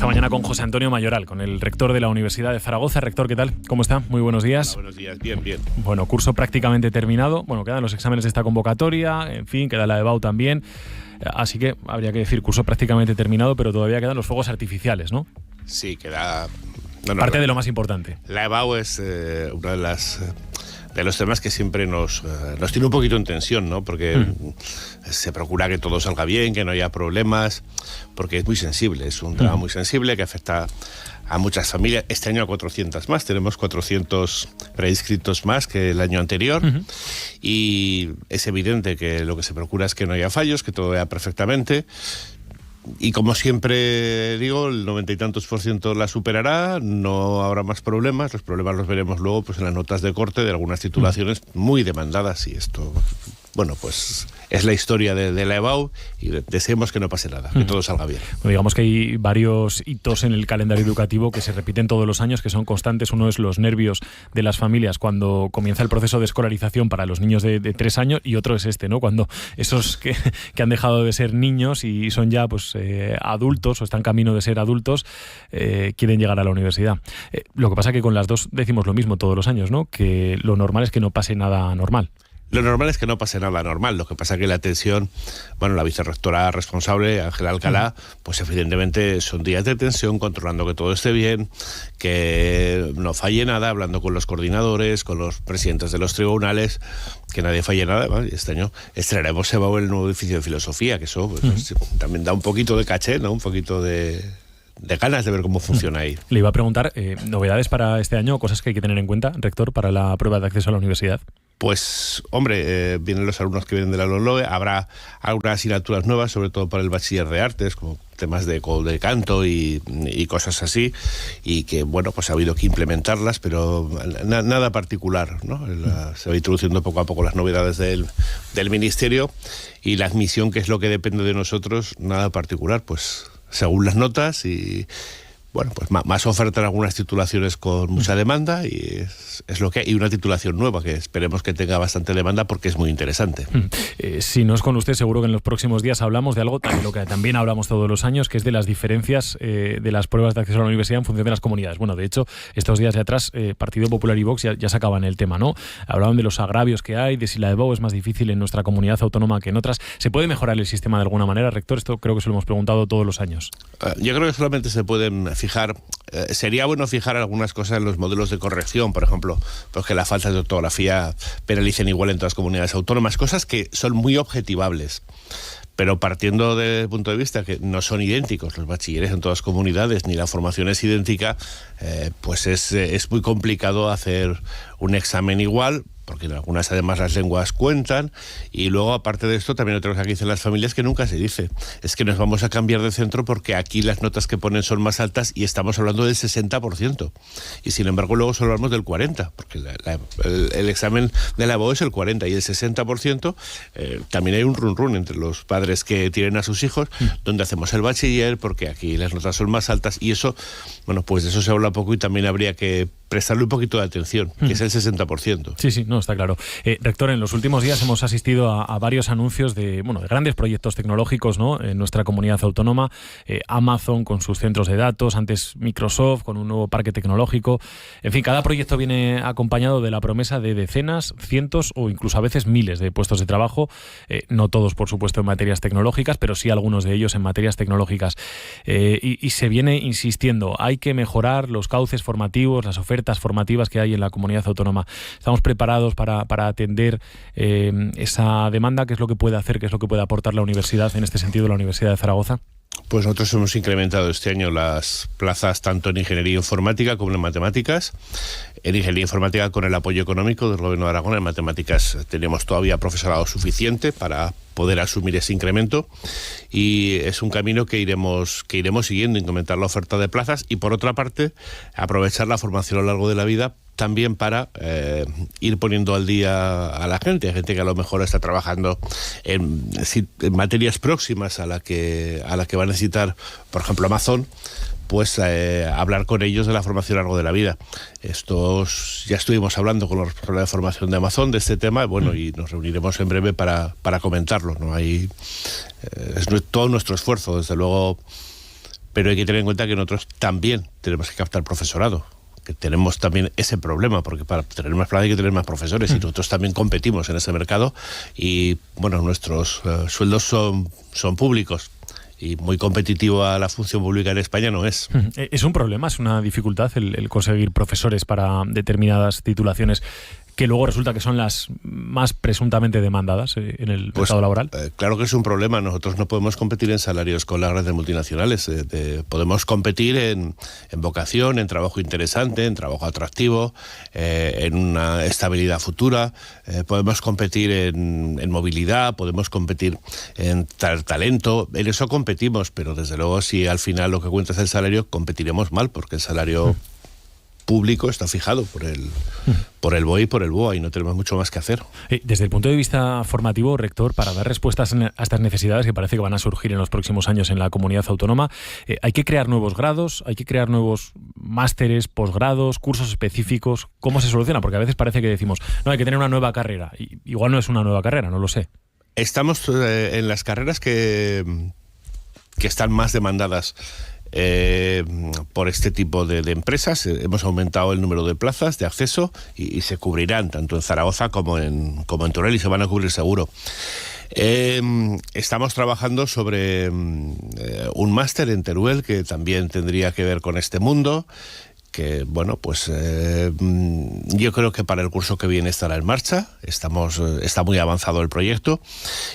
esta mañana con José Antonio Mayoral, con el rector de la Universidad de Zaragoza. Rector, ¿qué tal? ¿Cómo está? Muy buenos días. Hola, buenos días. Bien, bien. Bueno, curso prácticamente terminado. Bueno, quedan los exámenes de esta convocatoria, en fin, queda la EBAU también. Así que habría que decir curso prácticamente terminado, pero todavía quedan los fuegos artificiales, ¿no? Sí, queda... Parte de lo más importante. La EBAU es uno de los temas que siempre nos tiene un poquito en tensión, ¿no? Porque se procura que todo salga bien, que no haya problemas, porque es muy sensible, es un tema muy sensible que afecta a muchas familias. Este año a 400 más, tenemos 400 preinscritos más que el año anterior, y es evidente que lo que se procura es que no haya fallos, que todo vaya perfectamente. Y como siempre digo, el 90 y tantos % la superará, no habrá más problemas. Los problemas los veremos luego pues en las notas de corte de algunas titulaciones muy demandadas, y esto, bueno, pues es la historia de la EBAU, y deseemos que no pase nada, que todo salga bien. Bueno, digamos que hay varios hitos en el calendario educativo que se repiten todos los años, que son constantes. Uno es los nervios de las familias cuando comienza el proceso de escolarización para los niños de 3 años, y otro es este, ¿no? Cuando esos que han dejado de ser niños y son ya pues adultos o están camino de ser adultos, quieren llegar a la universidad. Lo que pasa es que con las dos decimos lo mismo todos los años, ¿no? Que lo normal es que no pase nada normal. Lo normal es que no pase nada normal. Lo que pasa es que la tensión, bueno, la vicerrectora responsable, Ángela Alcalá, pues evidentemente son días de tensión, controlando que todo esté bien, que no falle nada, hablando con los coordinadores, con los presidentes de los tribunales, que nadie falle nada. Bueno, y este año estrenaremos EBAU el nuevo edificio de filosofía, que eso pues, también da un poquito de caché, ¿no? Un poquito de ganas de ver cómo funciona ahí. Le iba a preguntar, novedades para este año, cosas que hay que tener en cuenta, rector, para la prueba de acceso a la universidad. Pues, hombre, vienen los alumnos que vienen de la LOLOE, habrá algunas asignaturas nuevas, sobre todo para el bachiller de artes, como temas de canto y cosas así, y que, bueno, pues ha habido que implementarlas, pero nada particular, ¿no? Se va introduciendo poco a poco las novedades del Ministerio, y la admisión, que es lo que depende de nosotros, nada particular, pues según las notas, y bueno, pues más oferta en algunas titulaciones con mucha demanda, y es lo que hay. Y una titulación nueva que esperemos que tenga bastante demanda porque es muy interesante. Si no es con usted, seguro que en los próximos días hablamos de algo de lo que también hablamos todos los años, que es de las diferencias de las pruebas de acceso a la universidad en función de las comunidades. Bueno, de hecho, estos días de atrás, Partido Popular y Vox ya sacaban el tema, ¿no? Hablaban de los agravios que hay, de si la EBAU es más difícil en nuestra comunidad autónoma que en otras. ¿Se puede mejorar el sistema de alguna manera, rector? Esto creo que se lo hemos preguntado todos los años. Yo creo que solamente se pueden fijar, sería bueno fijar algunas cosas en los modelos de corrección, por ejemplo, pues que la falta de ortografía penalicen igual en todas las comunidades autónomas, cosas que son muy objetivables, pero partiendo del punto de vista que no son idénticos los bachilleres en todas las comunidades, ni la formación es idéntica, pues es muy complicado hacer un examen igual, porque en algunas además las lenguas cuentan, y luego aparte de esto también otra cosa que dicen las familias que nunca se dice, es que nos vamos a cambiar de centro porque aquí las notas que ponen son más altas, y estamos hablando del 60%, y sin embargo luego solo hablamos del 40%, porque el examen de la EBAU es el 40%, y el 60% también hay un run entre los padres que tienen a sus hijos, donde hacemos el bachiller porque aquí las notas son más altas, y eso, bueno, pues de eso se habla poco, y también habría que prestarle un poquito de atención, que es el 60%. Sí, no, está claro. Rector, en los últimos días hemos asistido a varios anuncios de grandes proyectos tecnológicos, ¿no? En nuestra comunidad autónoma. Amazon con sus centros de datos, antes Microsoft con un nuevo parque tecnológico. En fin, cada proyecto viene acompañado de la promesa de decenas, cientos o incluso a veces miles de puestos de trabajo. No todos, por supuesto, en materias tecnológicas, pero sí algunos de ellos en materias tecnológicas. Y se viene insistiendo, hay que mejorar los cauces formativos, las ofertas formativas que hay en la comunidad autónoma. Estamos preparados para atender esa demanda. ¿Qué es lo que puede hacer, qué es lo que puede aportar la universidad, en este sentido la Universidad de Zaragoza? Pues nosotros hemos incrementado este año las plazas tanto en ingeniería informática como en matemáticas. En ingeniería informática con el apoyo económico del Gobierno de Aragón, en matemáticas tenemos todavía profesorado suficiente para poder asumir ese incremento, y es un camino que iremos siguiendo, incrementar la oferta de plazas, y por otra parte aprovechar la formación a lo largo de la vida también para ir poniendo al día a la gente. Hay gente que a lo mejor está trabajando en materias próximas a la que va a necesitar, por ejemplo, Amazon, pues hablar con ellos de la formación a lo largo de la vida. Ya estuvimos hablando con los responsables de formación de Amazon de este tema, bueno, y nos reuniremos en breve para comentarlo, ¿no? Es todo nuestro esfuerzo, desde luego, pero hay que tener en cuenta que nosotros también tenemos que captar profesorado, que tenemos también ese problema, porque para tener más plata hay que tener más profesores, y nosotros también competimos en ese mercado, y bueno, nuestros sueldos son públicos, y muy competitiva la función pública en España no es. ¿Es un problema, es una dificultad el conseguir profesores para determinadas titulaciones que luego resulta que son las más presuntamente demandadas en el mercado laboral? Claro que es un problema. Nosotros no podemos competir en salarios con las grandes multinacionales. Podemos competir en vocación, en trabajo interesante, en trabajo atractivo, en una estabilidad futura. Podemos competir en movilidad, podemos competir en talento. En eso competimos, pero desde luego si al final lo que cuenta es el salario, competiremos mal, porque el salario público está fijado por el BOE y por el BOA, y no tenemos mucho más que hacer. Desde el punto de vista formativo, rector, para dar respuestas a estas necesidades que parece que van a surgir en los próximos años en la comunidad autónoma, hay que crear nuevos grados, hay que crear nuevos másteres, posgrados, cursos específicos. ¿Cómo se soluciona? Porque a veces parece que decimos, no, hay que tener una nueva carrera. Igual no es una nueva carrera, no lo sé. Estamos en las carreras que están más demandadas por este tipo de empresas. Hemos aumentado el número de plazas de acceso y se cubrirán tanto en Zaragoza como en Teruel, y se van a cubrir seguro. Estamos trabajando sobre un máster en Teruel que también tendría que ver con este mundo, que bueno, pues yo creo que para el curso que viene estará en marcha. Está muy avanzado el proyecto,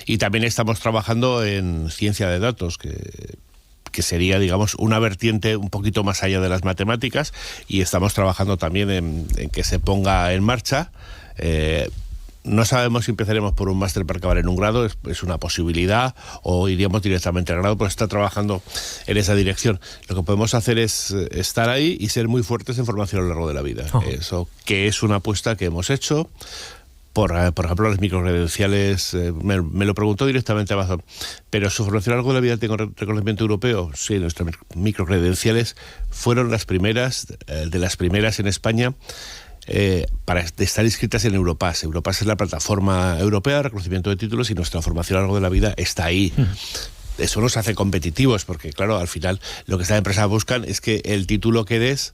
y también estamos trabajando en ciencia de datos, que sería, digamos, una vertiente un poquito más allá de las matemáticas, y estamos trabajando también en que se ponga en marcha. No sabemos si empezaremos por un máster para acabar en un grado, es una posibilidad, o iríamos directamente al grado, pues está trabajando en esa dirección. Lo que podemos hacer es estar ahí y ser muy fuertes en formación a lo largo de la vida. Eso que es una apuesta que hemos hecho. Por ejemplo, las microcredenciales, me lo preguntó directamente Amazon, pero su formación a lo largo de la vida tiene reconocimiento europeo. Sí, nuestras microcredenciales fueron las primeras, de las primeras en España, para estar inscritas en Europass. Europass es la plataforma europea de reconocimiento de títulos, y nuestra formación a lo largo de la vida está ahí. Eso nos hace competitivos, porque claro, al final lo que estas empresas buscan es que el título que des,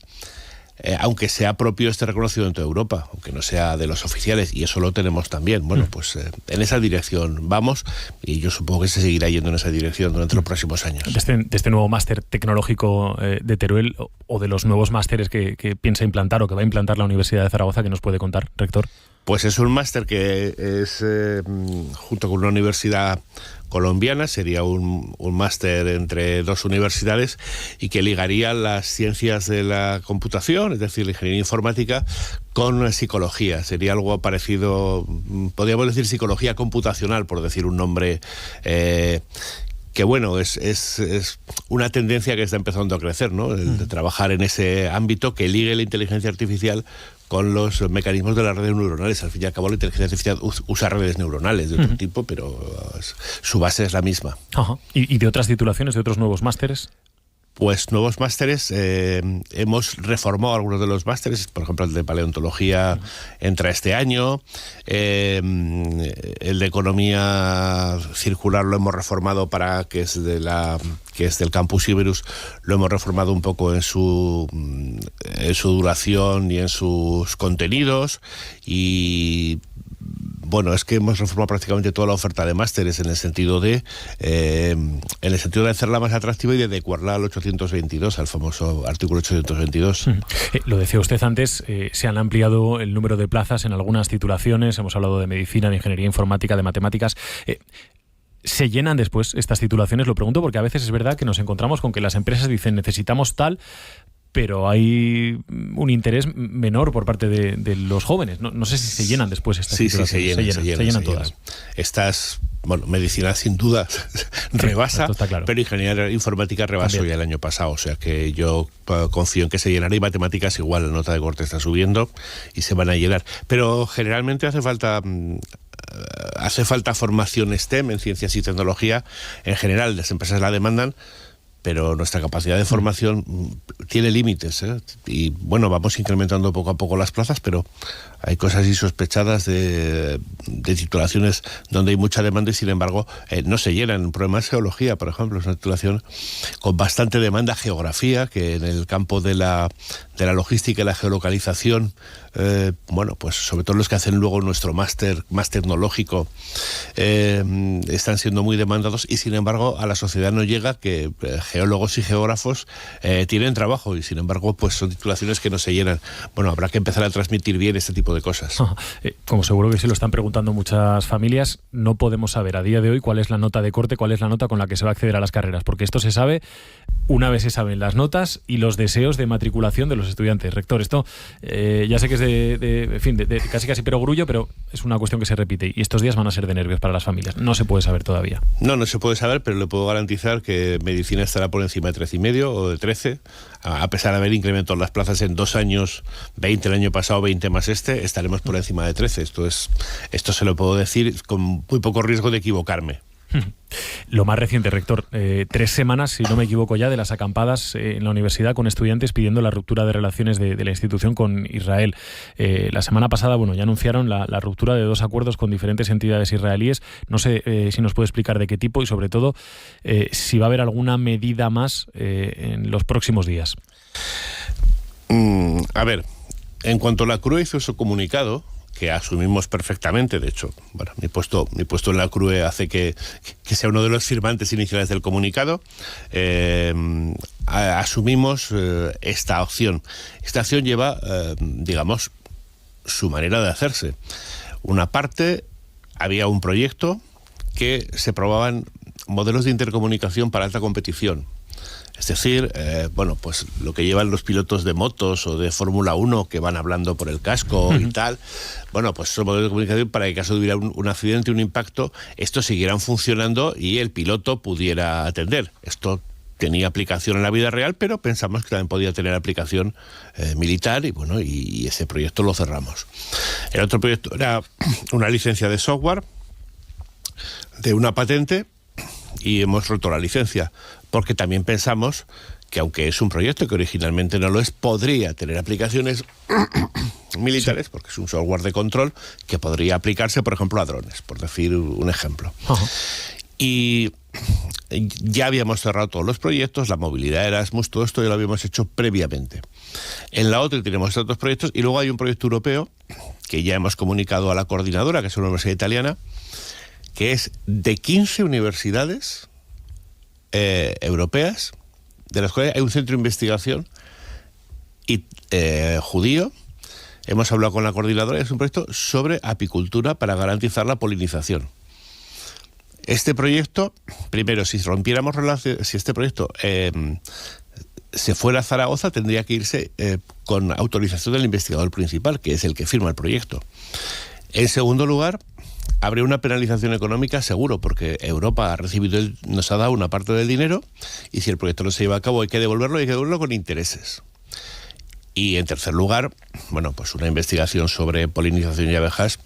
aunque sea propio, esté reconocido en toda Europa, aunque no sea de los oficiales, y eso lo tenemos también. Bueno, pues en esa dirección vamos, y yo supongo que se seguirá yendo en esa dirección durante los próximos años. De este nuevo máster tecnológico de Teruel, o de los nuevos másteres que piensa implantar o que va a implantar la Universidad de Zaragoza, ¿qué nos puede contar, rector? Pues es un máster que es, junto con una universidad colombiana, sería un máster entre dos universidades, y que ligaría las ciencias de la computación, es decir, la ingeniería informática, con psicología. Sería algo parecido, podríamos decir psicología computacional, por decir un nombre que bueno, es una tendencia que está empezando a crecer, ¿no? El de trabajar en ese ámbito que ligue la inteligencia artificial con los mecanismos de las redes neuronales. Al fin y al cabo, la inteligencia artificial usa redes neuronales de otro tipo, pero su base es la misma. Ajá. ¿Y de otras titulaciones, de otros nuevos másteres? Pues nuevos másteres, hemos reformado algunos de los másteres, por ejemplo el de paleontología entra este año, el de economía circular lo hemos reformado para que es del Campus Iberus, lo hemos reformado un poco en su duración y en sus contenidos, y bueno, es que hemos reformado prácticamente toda la oferta de másteres en el sentido de hacerla más atractiva y de adecuarla al 822, al famoso artículo 822. Lo decía usted antes, se han ampliado el número de plazas en algunas titulaciones, hemos hablado de medicina, de ingeniería informática, de matemáticas. ¿Se llenan después estas titulaciones? Lo pregunto porque a veces es verdad que nos encontramos con que las empresas dicen necesitamos tal, pero hay un interés menor por parte de los jóvenes. No sé si se llenan después estas titulaciones. Sí, se llenan todas. Estas, bueno, medicina sin duda rebasa, está claro. Pero ingeniería informática rebasó ya el año pasado, o sea que yo confío en que se llenará, y matemáticas igual, la nota de corte está subiendo y se van a llenar. Pero generalmente hace falta formación STEM en ciencias y tecnología. En general, las empresas la demandan, pero nuestra capacidad de formación tiene límites, ¿eh? Y bueno, vamos incrementando poco a poco las plazas, pero hay cosas insospechadas de titulaciones donde hay mucha demanda y sin embargo no se llenan. El problema es geología, por ejemplo, es una titulación con bastante demanda. Geografía, que en el campo de la logística y la geolocalización, bueno, pues sobre todo los que hacen luego nuestro máster más tecnológico, están siendo muy demandados y sin embargo a la sociedad no llega que geólogos y geógrafos tienen trabajo y sin embargo pues son titulaciones que no se llenan. Bueno, habrá que empezar a transmitir bien este tipo de cosas. Como seguro que sí lo están preguntando muchas familias, no podemos saber a día de hoy cuál es la nota de corte, cuál es la nota con la que se va a acceder a las carreras, porque esto se sabe una vez se saben las notas y los deseos de matriculación de los estudiantes. Rector, esto ya sé que es de casi perogrullo, pero es una cuestión que se repite y estos días van a ser de nervios para las familias. No se puede saber todavía. No se puede saber, pero le puedo garantizar que medicina estará por encima de 13,5 o de 13, a pesar de haber incrementado las plazas en 2 años, 20 el año pasado, 20 más estaremos por encima de 13. Esto se lo puedo decir con muy poco riesgo de equivocarme. Lo más reciente, rector, 3 semanas, si no me equivoco ya, de las acampadas en la universidad con estudiantes pidiendo la ruptura de relaciones de la institución con Israel. La semana pasada, bueno, ya anunciaron la ruptura de 2 acuerdos con diferentes entidades israelíes. No sé si nos puede explicar de qué tipo y sobre todo si va a haber alguna medida más en los próximos días. A ver, en cuanto a la CRUE hizo su comunicado, que asumimos perfectamente, de hecho, bueno, mi puesto en la CRUE hace que sea uno de los firmantes iniciales del comunicado. Asumimos esta opción. Esta acción lleva, digamos, su manera de hacerse. Una parte, había un proyecto que se probaban modelos de intercomunicación para alta competición. Es decir, bueno, pues lo que llevan los pilotos de motos o de Fórmula 1 que van hablando por el casco y tal, bueno, pues son modelos de comunicación para que en caso de hubiera un accidente, un impacto, estos siguieran funcionando y el piloto pudiera atender. Esto tenía aplicación en la vida real, pero pensamos que también podía tener aplicación militar y bueno, y ese proyecto lo cerramos. El otro proyecto era una licencia de software de una patente y hemos roto la licencia, porque también pensamos que aunque es un proyecto que originalmente no lo es, podría tener aplicaciones militares, porque es un software de control que podría aplicarse, por ejemplo, a drones, por decir un ejemplo. Y ya habíamos cerrado todos los proyectos, la movilidad Erasmus, todo esto ya lo habíamos hecho previamente. En la otra tenemos otros proyectos y luego hay un proyecto europeo que ya hemos comunicado a la coordinadora, que es una universidad italiana, que es de 15 universidades europeas, de las cuales hay un centro de investigación judío. Hemos hablado con la coordinadora y es un proyecto sobre apicultura para garantizar la polinización. Este proyecto, primero, si rompiéramos relaciones, si este proyecto se fuera a Zaragoza, tendría que irse con autorización del investigador principal, que es el que firma el proyecto. En segundo lugar, habría una penalización económica seguro, porque Europa nos ha dado una parte del dinero y si el proyecto no se lleva a cabo hay que devolverlo con intereses. Y en tercer lugar, bueno, pues una investigación sobre polinización y abejas,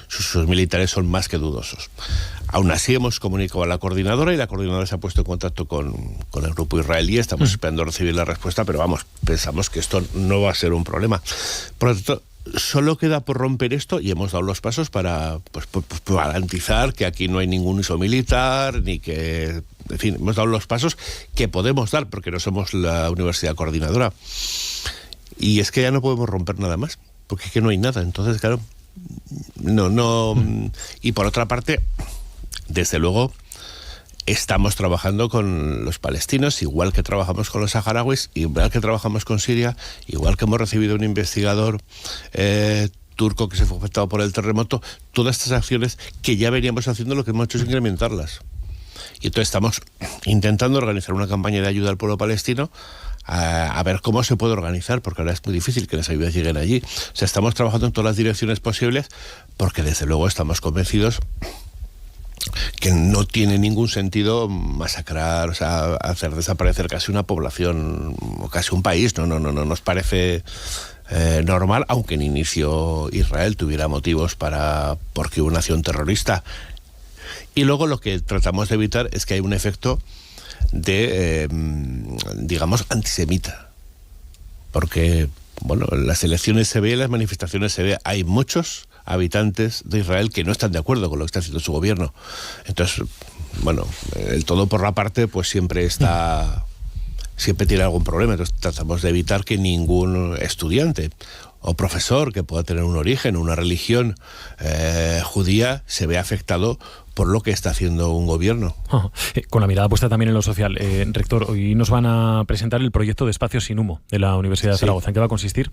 sus militares son más que dudosos. Aún así hemos comunicado a la coordinadora y la coordinadora se ha puesto en contacto con el grupo israelí. Estamos esperando recibir la respuesta, pero vamos, pensamos que esto no va a ser un problema. Por lo tanto, solo queda por romper esto y hemos dado los pasos para garantizar que aquí no hay ningún uso militar, ni que... En fin, hemos dado los pasos que podemos dar porque no somos la universidad coordinadora. Y es que ya no podemos romper nada más, porque es que no hay nada. Entonces, claro, no. Y por otra parte, desde luego, estamos trabajando con los palestinos, igual que trabajamos con los saharauis, igual que trabajamos con Siria, igual que hemos recibido un investigador turco que se fue afectado por el terremoto. Todas estas acciones que ya veníamos haciendo, lo que hemos hecho es incrementarlas. Y entonces estamos intentando organizar una campaña de ayuda al pueblo palestino a ver cómo se puede organizar, porque ahora es muy difícil que las ayudas lleguen allí. O sea, estamos trabajando en todas las direcciones posibles, porque desde luego estamos convencidos que no tiene ningún sentido masacrar, o sea, hacer desaparecer casi una población o casi un país. No nos parece normal, aunque en inicio Israel tuviera motivos porque hubo una acción terrorista. Y luego lo que tratamos de evitar es que haya un efecto digamos, antisemita. Porque, bueno, en las elecciones se ve, en las manifestaciones se ve, hay muchos habitantes de Israel que no están de acuerdo con lo que está haciendo su gobierno. Entonces, bueno, el todo por la parte, pues siempre tiene algún problema. Entonces tratamos de evitar que ningún estudiante o profesor que pueda tener un origen, una religión judía, se vea afectado por lo que está haciendo un gobierno. Con la mirada puesta también en lo social. Rector, hoy nos van a presentar el proyecto de Espacios sin Humo de la Universidad de Zaragoza. ¿En qué va a consistir?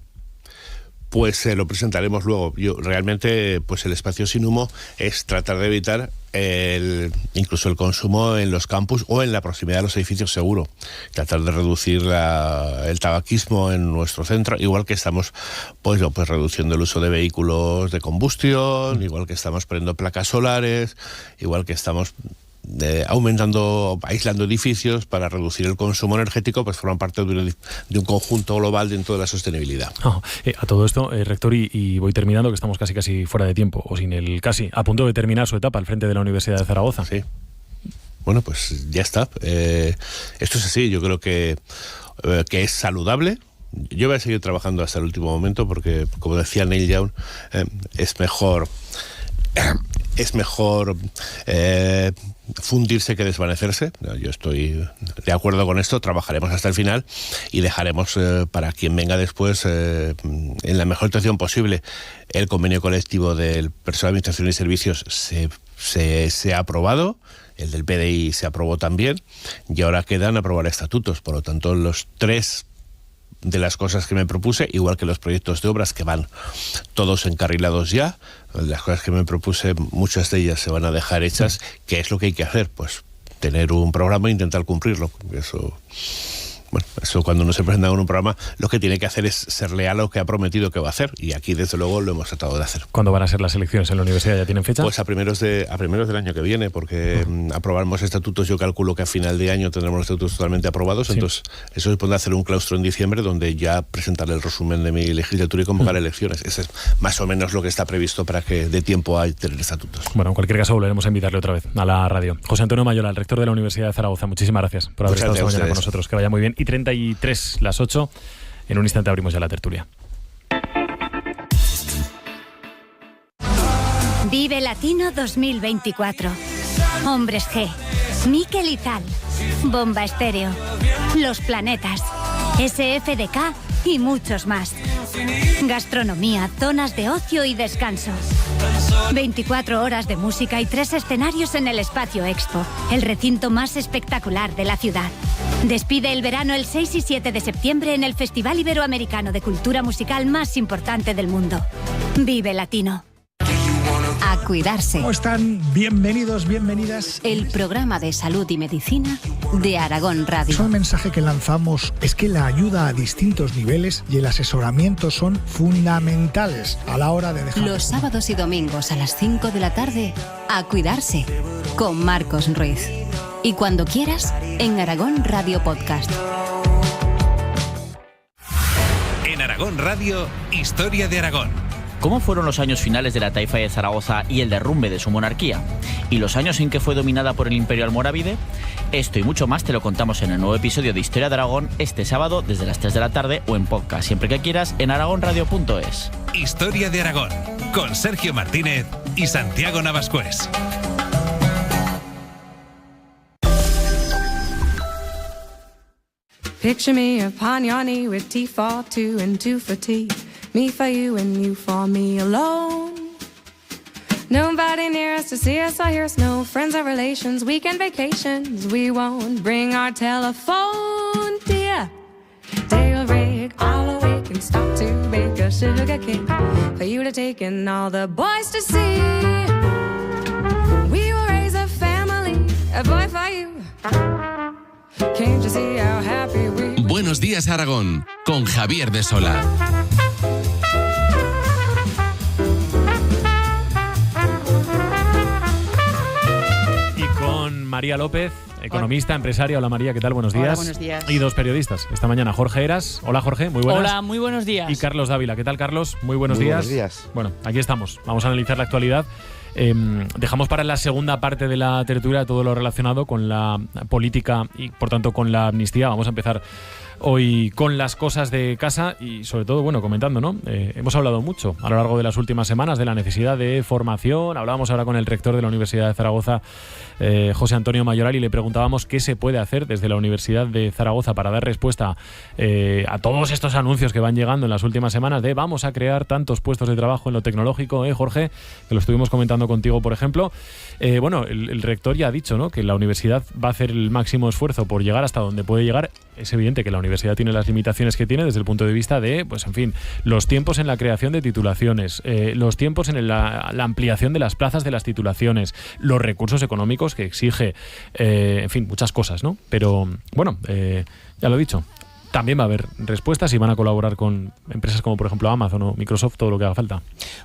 Pues lo presentaremos luego. Realmente, pues el espacio sin humo es tratar de evitar incluso el consumo en los campus o en la proximidad de los edificios, seguro. Tratar de reducir el tabaquismo en nuestro centro, igual que estamos pues reduciendo el uso de vehículos de combustión, igual que estamos poniendo placas solares, igual que estamos aislando edificios para reducir el consumo energético, pues forman parte de un conjunto global dentro de la sostenibilidad. A todo esto, rector, y voy terminando, que estamos casi fuera de tiempo, o sin el casi, a punto de terminar su etapa al frente de la Universidad de Zaragoza. Sí. Bueno, pues ya está. Esto es así, yo creo que es saludable. Yo voy a seguir trabajando hasta el último momento porque, como decía Neil Young, es mejor fundirse que desvanecerse. Yo estoy de acuerdo con esto, trabajaremos hasta el final y dejaremos para quien venga después en la mejor situación posible. El convenio colectivo del personal de administración y servicios se ha aprobado, el del PDI se aprobó también y ahora quedan aprobar estatutos. Por lo tanto, los tres de las cosas que me propuse, igual que los proyectos de obras que van todos encarrilados ya, las cosas que me propuse, muchas de ellas se van a dejar hechas. ¿Qué es lo que hay que hacer? Pues tener un programa e intentar cumplirlo. Eso cuando uno se presenta con un programa, lo que tiene que hacer es ser leal a lo que ha prometido que va a hacer, y aquí desde luego lo hemos tratado de hacer. ¿Cuándo van a ser las elecciones en la universidad? ¿Ya tienen fecha? Pues a primeros del año que viene, porque aprobamos estatutos. Yo calculo que a final de año tendremos los estatutos totalmente aprobados. Sí. Entonces eso se pondrá a hacer un claustro en diciembre donde ya presentaré el resumen de mi legislatura y convocar elecciones. Eso es más o menos lo que está previsto para que dé tiempo a tener estatutos. Bueno, en cualquier caso volveremos a invitarle otra vez a la radio. José Antonio Mayola, el rector de la Universidad de Zaragoza, muchísimas gracias por haber estado esta mañana con nosotros. Que vaya muy bien. Y 33 las 8, en un instante abrimos ya la tertulia. Vive Latino 2024. Hombres G, Mikel Izal, Bomba Estéreo, Los Planetas, SFDK y muchos más. Gastronomía, zonas de ocio y descanso. 24 horas de música y 3 escenarios en el Espacio Expo, el recinto más espectacular de la ciudad. Despide el verano el 6 y 7 de septiembre en el Festival Iberoamericano de Cultura Musical más importante del mundo. Vive Latino. A cuidarse. ¿Cómo están? Bienvenidos, bienvenidas. El programa de salud y medicina de Aragón Radio. Un mensaje que lanzamos es que la ayuda a distintos niveles y el asesoramiento son fundamentales a la hora de dejar... Los sábados y domingos a las 5 de la tarde, A cuidarse, con Marcos Ruiz. Y cuando quieras, en Aragón Radio Podcast. En Aragón Radio, Historia de Aragón. ¿Cómo fueron los años finales de la taifa de Zaragoza y el derrumbe de su monarquía? ¿Y los años en que fue dominada por el Imperio Almorávide? Esto y mucho más te lo contamos en el nuevo episodio de Historia de Aragón este sábado desde las 3 de la tarde o en podcast siempre que quieras en aragonradio.es. Historia de Aragón, con Sergio Martínez y Santiago Navascués. Picture me upon your knee with tea for two and two for tea. Me for you and you for me alone. Nobody near us to see us or hear us. No friends or relations, weekend vacations. We won't bring our telephone, dear. Dale rig, all awake and stop to bake a sugar cake for you to take and all the boys to see. We will raise a family, a boy for you. Can't you see how happy we... Buenos días, Aragón, con Javier de Sola. María López, economista, empresaria. Hola María, ¿qué tal? Buenos días. Hola, buenos días. Y 2 periodistas esta mañana, Jorge Eras. Hola Jorge, muy buenas. Hola, muy buenos días. Y Carlos Dávila, ¿qué tal Carlos? Muy buenos días. Buenos días. Bueno, aquí estamos, vamos a analizar la actualidad Dejamos para la segunda parte de la tertulia todo lo relacionado con la política y, por tanto, con la amnistía. Vamos a empezar hoy con las cosas de casa y, sobre todo, bueno, comentando, ¿no? Hemos hablado mucho a lo largo de las últimas semanas de la necesidad de formación. Hablábamos ahora con el rector de la Universidad de Zaragoza, José Antonio Mayoral, y le preguntábamos qué se puede hacer desde la Universidad de Zaragoza para dar respuesta a todos estos anuncios que van llegando en las últimas semanas de vamos a crear tantos puestos de trabajo en lo tecnológico, Jorge, que lo estuvimos comentando contigo, por ejemplo. Bueno, el rector ya ha dicho, ¿no?, que la universidad va a hacer el máximo esfuerzo por llegar hasta donde puede llegar. Es evidente que la universidad tiene las limitaciones que tiene desde el punto de vista de, pues en fin, los tiempos en la creación de titulaciones, los tiempos en la ampliación de las plazas de las titulaciones, los recursos económicos que exige, en fin, muchas cosas, ¿no? Pero, bueno, ya lo he dicho. También va a haber respuestas y van a colaborar con empresas como, por ejemplo, Amazon o Microsoft, todo lo que haga falta.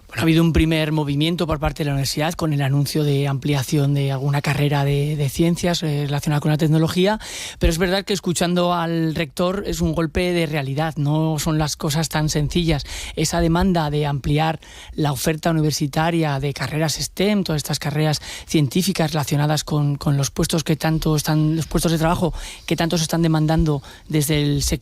Bueno, ha habido un primer movimiento por parte de la universidad con el anuncio de ampliación de alguna carrera de ciencias relacionada con la tecnología, pero es verdad que escuchando al rector es un golpe de realidad, no son las cosas tan sencillas. Esa demanda de ampliar la oferta universitaria de carreras STEM, todas estas carreras científicas relacionadas con los puestos que tanto están, los puestos de trabajo que tanto se están demandando desde el sector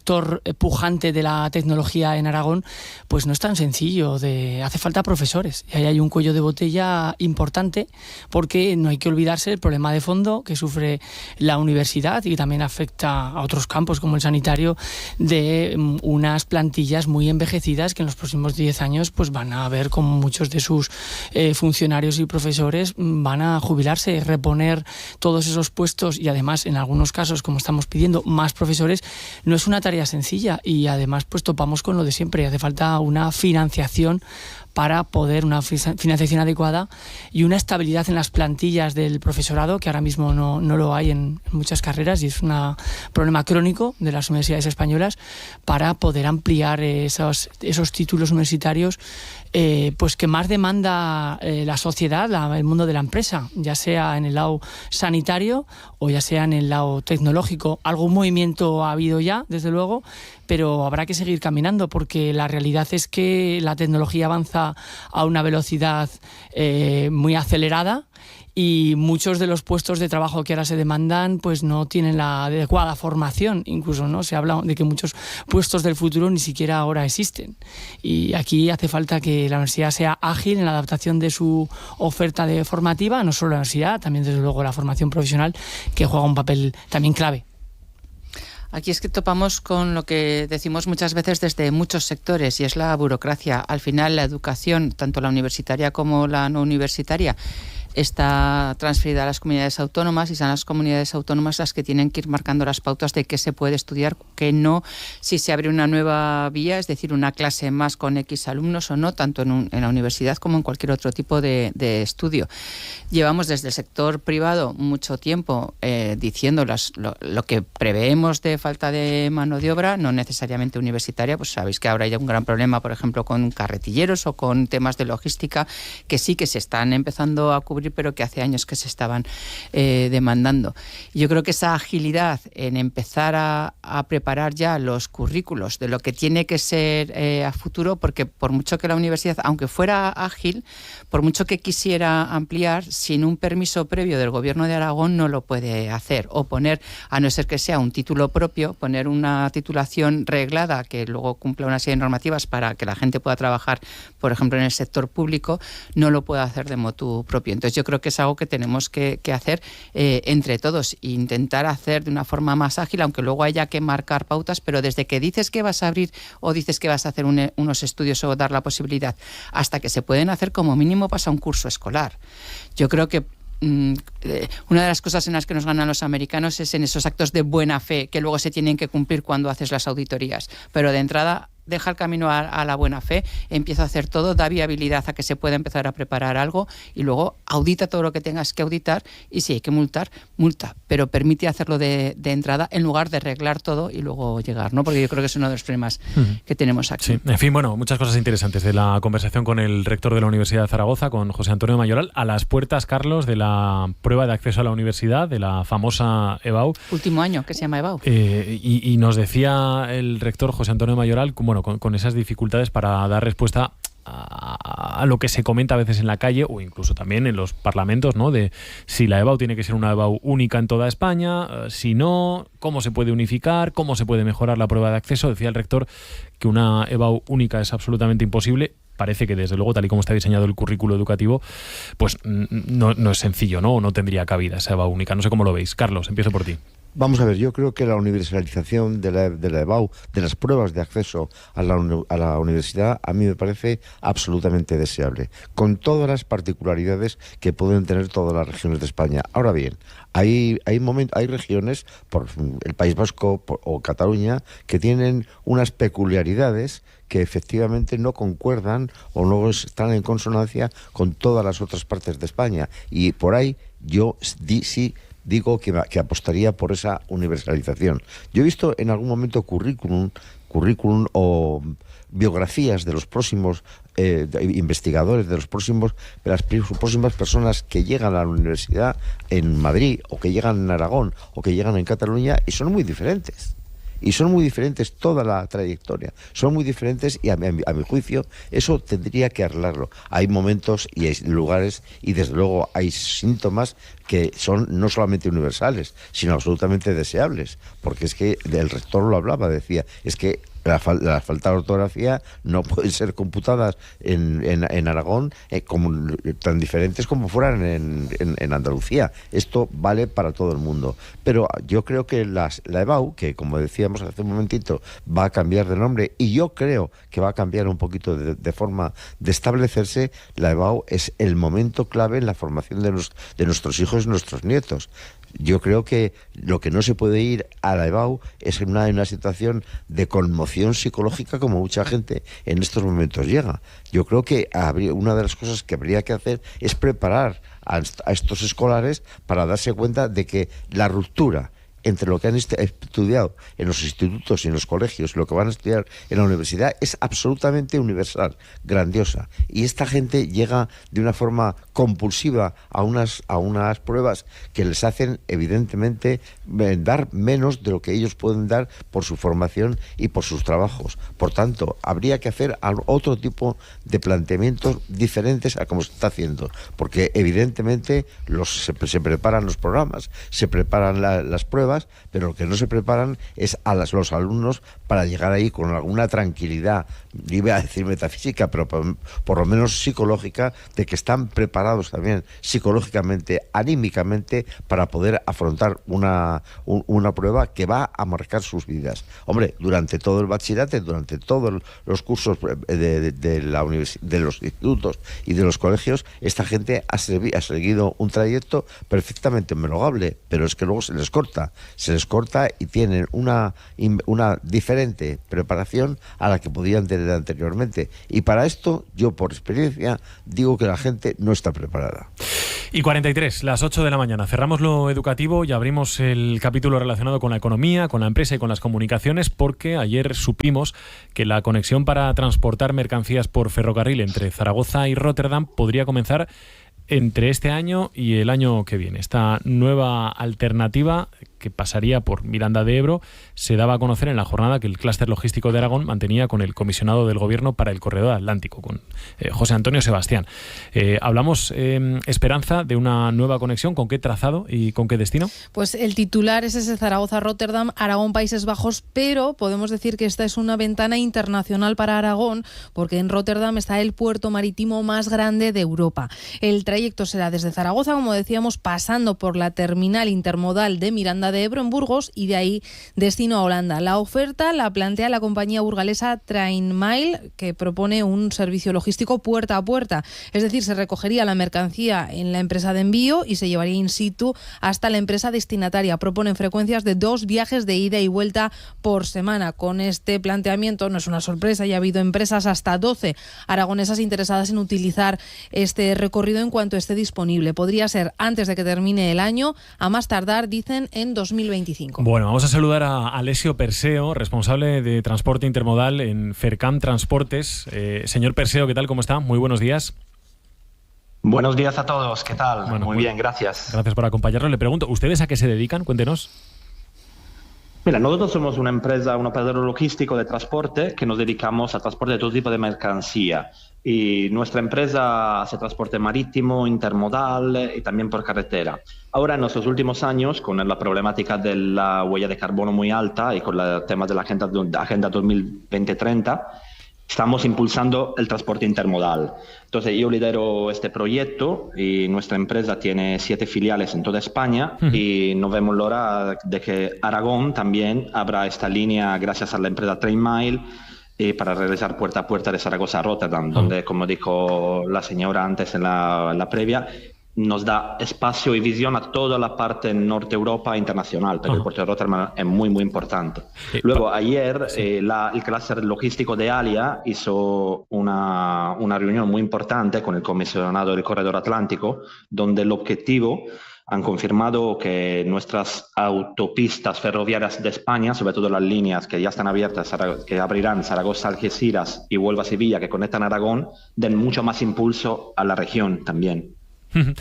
pujante de la tecnología en Aragón, pues no es tan sencillo. Hace falta profesores y ahí hay un cuello de botella importante, porque no hay que olvidarse del problema de fondo que sufre la universidad y que también afecta a otros campos como el sanitario, de unas plantillas muy envejecidas que en los próximos 10 años pues van a ver como muchos de sus funcionarios y profesores van a jubilarse. Reponer todos esos puestos y además en algunos casos, como estamos pidiendo, más profesores, no es una tarea sencilla, y además pues topamos con lo de siempre. Hace falta una financiación para poder, una financiación adecuada y una estabilidad en las plantillas del profesorado, que ahora mismo no lo hay en muchas carreras, y es un problema crónico de las universidades españolas, para poder ampliar esos títulos universitarios pues que más demanda la sociedad, el mundo de la empresa, ya sea en el lado sanitario o ya sea en el lado tecnológico. Algún movimiento ha habido ya, desde luego, pero habrá que seguir caminando, porque la realidad es que la tecnología avanza a una velocidad muy acelerada, y muchos de los puestos de trabajo que ahora se demandan pues no tienen la adecuada formación. Incluso, ¿no?, se habla de que muchos puestos del futuro ni siquiera ahora existen. Y aquí hace falta que la universidad sea ágil en la adaptación de su oferta formativa, no solo la universidad, también desde luego la formación profesional, que juega un papel también clave. Aquí es que topamos con lo que decimos muchas veces desde muchos sectores, y es la burocracia. Al final, la educación, tanto la universitaria como la no universitaria, está transferida a las comunidades autónomas, y son las comunidades autónomas las que tienen que ir marcando las pautas de qué se puede estudiar, qué no, si se abre una nueva vía, es decir, una clase más con X alumnos o no, tanto en la universidad como en cualquier otro tipo de estudio. Llevamos desde el sector privado mucho tiempo diciendo lo que preveemos de falta de mano de obra, no necesariamente universitaria. Pues sabéis que ahora hay un gran problema, por ejemplo, con carretilleros o con temas de logística, que sí que se están empezando a cubrir, pero que hace años que se estaban demandando. Yo creo que esa agilidad en empezar a preparar ya los currículos de lo que tiene que ser a futuro, porque por mucho que la universidad, aunque fuera ágil, por mucho que quisiera ampliar, sin un permiso previo del Gobierno de Aragón no lo puede hacer, o poner, a no ser que sea un título propio, poner una titulación reglada que luego cumpla una serie de normativas para que la gente pueda trabajar, por ejemplo, en el sector público, no lo puede hacer de motu propio. Entonces yo creo que es algo que tenemos que hacer entre todos, e intentar hacer de una forma más ágil, aunque luego haya que marcar pautas, pero desde que dices que vas a abrir o dices que vas a hacer unos estudios o dar la posibilidad, hasta que se pueden hacer, como mínimo pasa un curso escolar. Yo creo que una de las cosas en las que nos ganan los americanos es en esos actos de buena fe que luego se tienen que cumplir cuando haces las auditorías, pero de entrada deja el camino a la buena fe, empieza a hacer todo, da viabilidad a que se pueda empezar a preparar algo, y luego audita todo lo que tengas que auditar, y si hay que multar, multa, pero permite hacerlo de entrada en lugar de arreglar todo y luego llegar, ¿no? Porque yo creo que es uno de los problemas que tenemos aquí. Sí. En fin, bueno, muchas cosas interesantes de la conversación con el rector de la Universidad de Zaragoza, con José Antonio Mayoral, a las puertas, Carlos, de la prueba de acceso a la universidad, de la famosa EBAU. Último año, que se llama EBAU. Y nos decía el rector José Antonio Mayoral, bueno, con esas dificultades para dar respuesta a lo que se comenta a veces en la calle o incluso también en los parlamentos, ¿no? De si la EBAU tiene que ser una EBAU única en toda España, si no, cómo se puede unificar, cómo se puede mejorar la prueba de acceso. Decía el rector que una EBAU única es absolutamente imposible. Parece que desde luego, tal y como está diseñado el currículo educativo, pues no es sencillo, ¿no? O no tendría cabida esa EBAU única. No sé cómo lo veis. Carlos, empiezo por ti. Vamos a ver, yo creo que la universalización de la EBAU, de las pruebas de acceso a la universidad, a mí me parece absolutamente deseable, con todas las particularidades que pueden tener todas las regiones de España. Ahora bien, hay regiones, por el País Vasco o Cataluña, que tienen unas peculiaridades que efectivamente no concuerdan o no están en consonancia con todas las otras partes de España. Y por ahí yo sí digo que apostaría por esa universalización. Yo he visto en algún momento currículum o biografías de los próximos investigadores, de las próximas personas que llegan a la universidad en Madrid, o que llegan en Aragón, o que llegan en Cataluña, y son muy diferentes. Y son muy diferentes toda la trayectoria. Son muy diferentes y a mi juicio eso tendría que arreglarlo. Hay momentos y hay lugares y desde luego hay síntomas que son no solamente universales, sino absolutamente deseables. Porque es que el rector lo hablaba, decía, es que la falta de ortografía no pueden ser computadas en Aragón como tan diferentes como fueran en Andalucía. Esto vale para todo el mundo. Pero yo creo que la EBAU, que como decíamos hace un momentito, va a cambiar de nombre, y yo creo que va a cambiar un poquito de forma de establecerse. La EBAU es el momento clave en la formación de nuestros hijos y nuestros nietos. Yo creo que lo que no se puede ir a la EBAU es en una situación de conmoción psicológica como mucha gente en estos momentos llega. Yo creo que una de las cosas que habría que hacer es preparar a estos escolares para darse cuenta de que la ruptura entre lo que han estudiado en los institutos y en los colegios y lo que van a estudiar en la universidad es absolutamente universal, grandiosa. Y esta gente llega de una forma compulsiva a unas pruebas que les hacen evidentemente dar menos de lo que ellos pueden dar por su formación y por sus trabajos. Por tanto, habría que hacer otro tipo de planteamientos diferentes a como se está haciendo, porque evidentemente se preparan los programas, se preparan las pruebas, pero lo que no se preparan es a los alumnos para llegar ahí con alguna tranquilidad, iba a decir metafísica, pero por lo menos psicológica, de que están preparados también psicológicamente, anímicamente, para poder afrontar una prueba que va a marcar sus vidas. Hombre, durante todo el bachillerato, durante todos los cursos de los institutos y de los colegios, esta gente ha seguido un trayecto perfectamente homologable, pero es que luego se les corta y tienen una diferente preparación a la que podían tener anteriormente. Y para esto, yo por experiencia digo que la gente no está preparada. Y 43, las 8 de la mañana. Cerramos lo educativo y abrimos el capítulo relacionado con la economía, con la empresa y con las comunicaciones, porque ayer supimos que la conexión para transportar mercancías por ferrocarril entre Zaragoza y Rotterdam podría comenzar entre este año y el año que viene. Esta nueva alternativa, que pasaría por Miranda de Ebro, se daba a conocer en la jornada que el clúster logístico de Aragón mantenía con el comisionado del Gobierno para el Corredor Atlántico, con José Antonio Sebastián. Hablamos, Esperanza, de una nueva conexión. ¿Con qué trazado y con qué destino? Pues el titular es ese: Zaragoza-Rotterdam, Aragón-Países Bajos, pero podemos decir que esta es una ventana internacional para Aragón, porque en Rotterdam está el puerto marítimo más grande de Europa. El trayecto será desde Zaragoza, como decíamos, pasando por la terminal intermodal de Miranda de Ebro en Burgos y de ahí destino a Holanda. La oferta la plantea la compañía burgalesa Trainmail, que propone un servicio logístico puerta a puerta. Es decir, se recogería la mercancía en la empresa de envío y se llevaría in situ hasta la empresa destinataria. Proponen frecuencias de 2 viajes de ida y vuelta por semana. Con este planteamiento, no es una sorpresa, ya ha habido empresas hasta 12 aragonesas interesadas en utilizar este recorrido en cuanto esté disponible. Podría ser antes de que termine el año, a más tardar, dicen, en 2025. Bueno, vamos a saludar a Alessio Perseo, responsable de transporte intermodal en Fercam Transportes. Señor Perseo, ¿qué tal? ¿Cómo está? Muy buenos días. Buenos días a todos, ¿qué tal? Bueno, muy bien, gracias. Gracias por acompañarnos. Le pregunto, ¿ustedes a qué se dedican? Cuéntenos. Mira, nosotros somos una empresa, un operador logístico de transporte que nos dedicamos a transporte de todo tipo de mercancía. Y nuestra empresa hace transporte marítimo, intermodal y también por carretera. Ahora, en nuestros últimos años, con la problemática de la huella de carbono muy alta y con el tema de la Agenda 2020-30, estamos impulsando el transporte intermodal. Entonces, yo lidero este proyecto y nuestra empresa tiene 7 filiales en toda España y nos vemos la hora de que Aragón también abra esta línea gracias a la empresa Trainmile para realizar puerta a puerta de Zaragoza a Rotterdam, donde, como dijo la señora antes en la previa, nos da espacio y visión a toda la parte norte Europa internacional, pero el puerto de Rotterdam es muy, muy importante. Luego, ayer, el clúster logístico de ALIA hizo una reunión muy importante con el comisionado del Corredor Atlántico, donde el objetivo, han confirmado que nuestras autopistas ferroviarias de España, sobre todo las líneas que ya están abiertas, que abrirán Zaragoza, Algeciras y Huelva-Sevilla, que conectan Aragón, den mucho más impulso a la región también,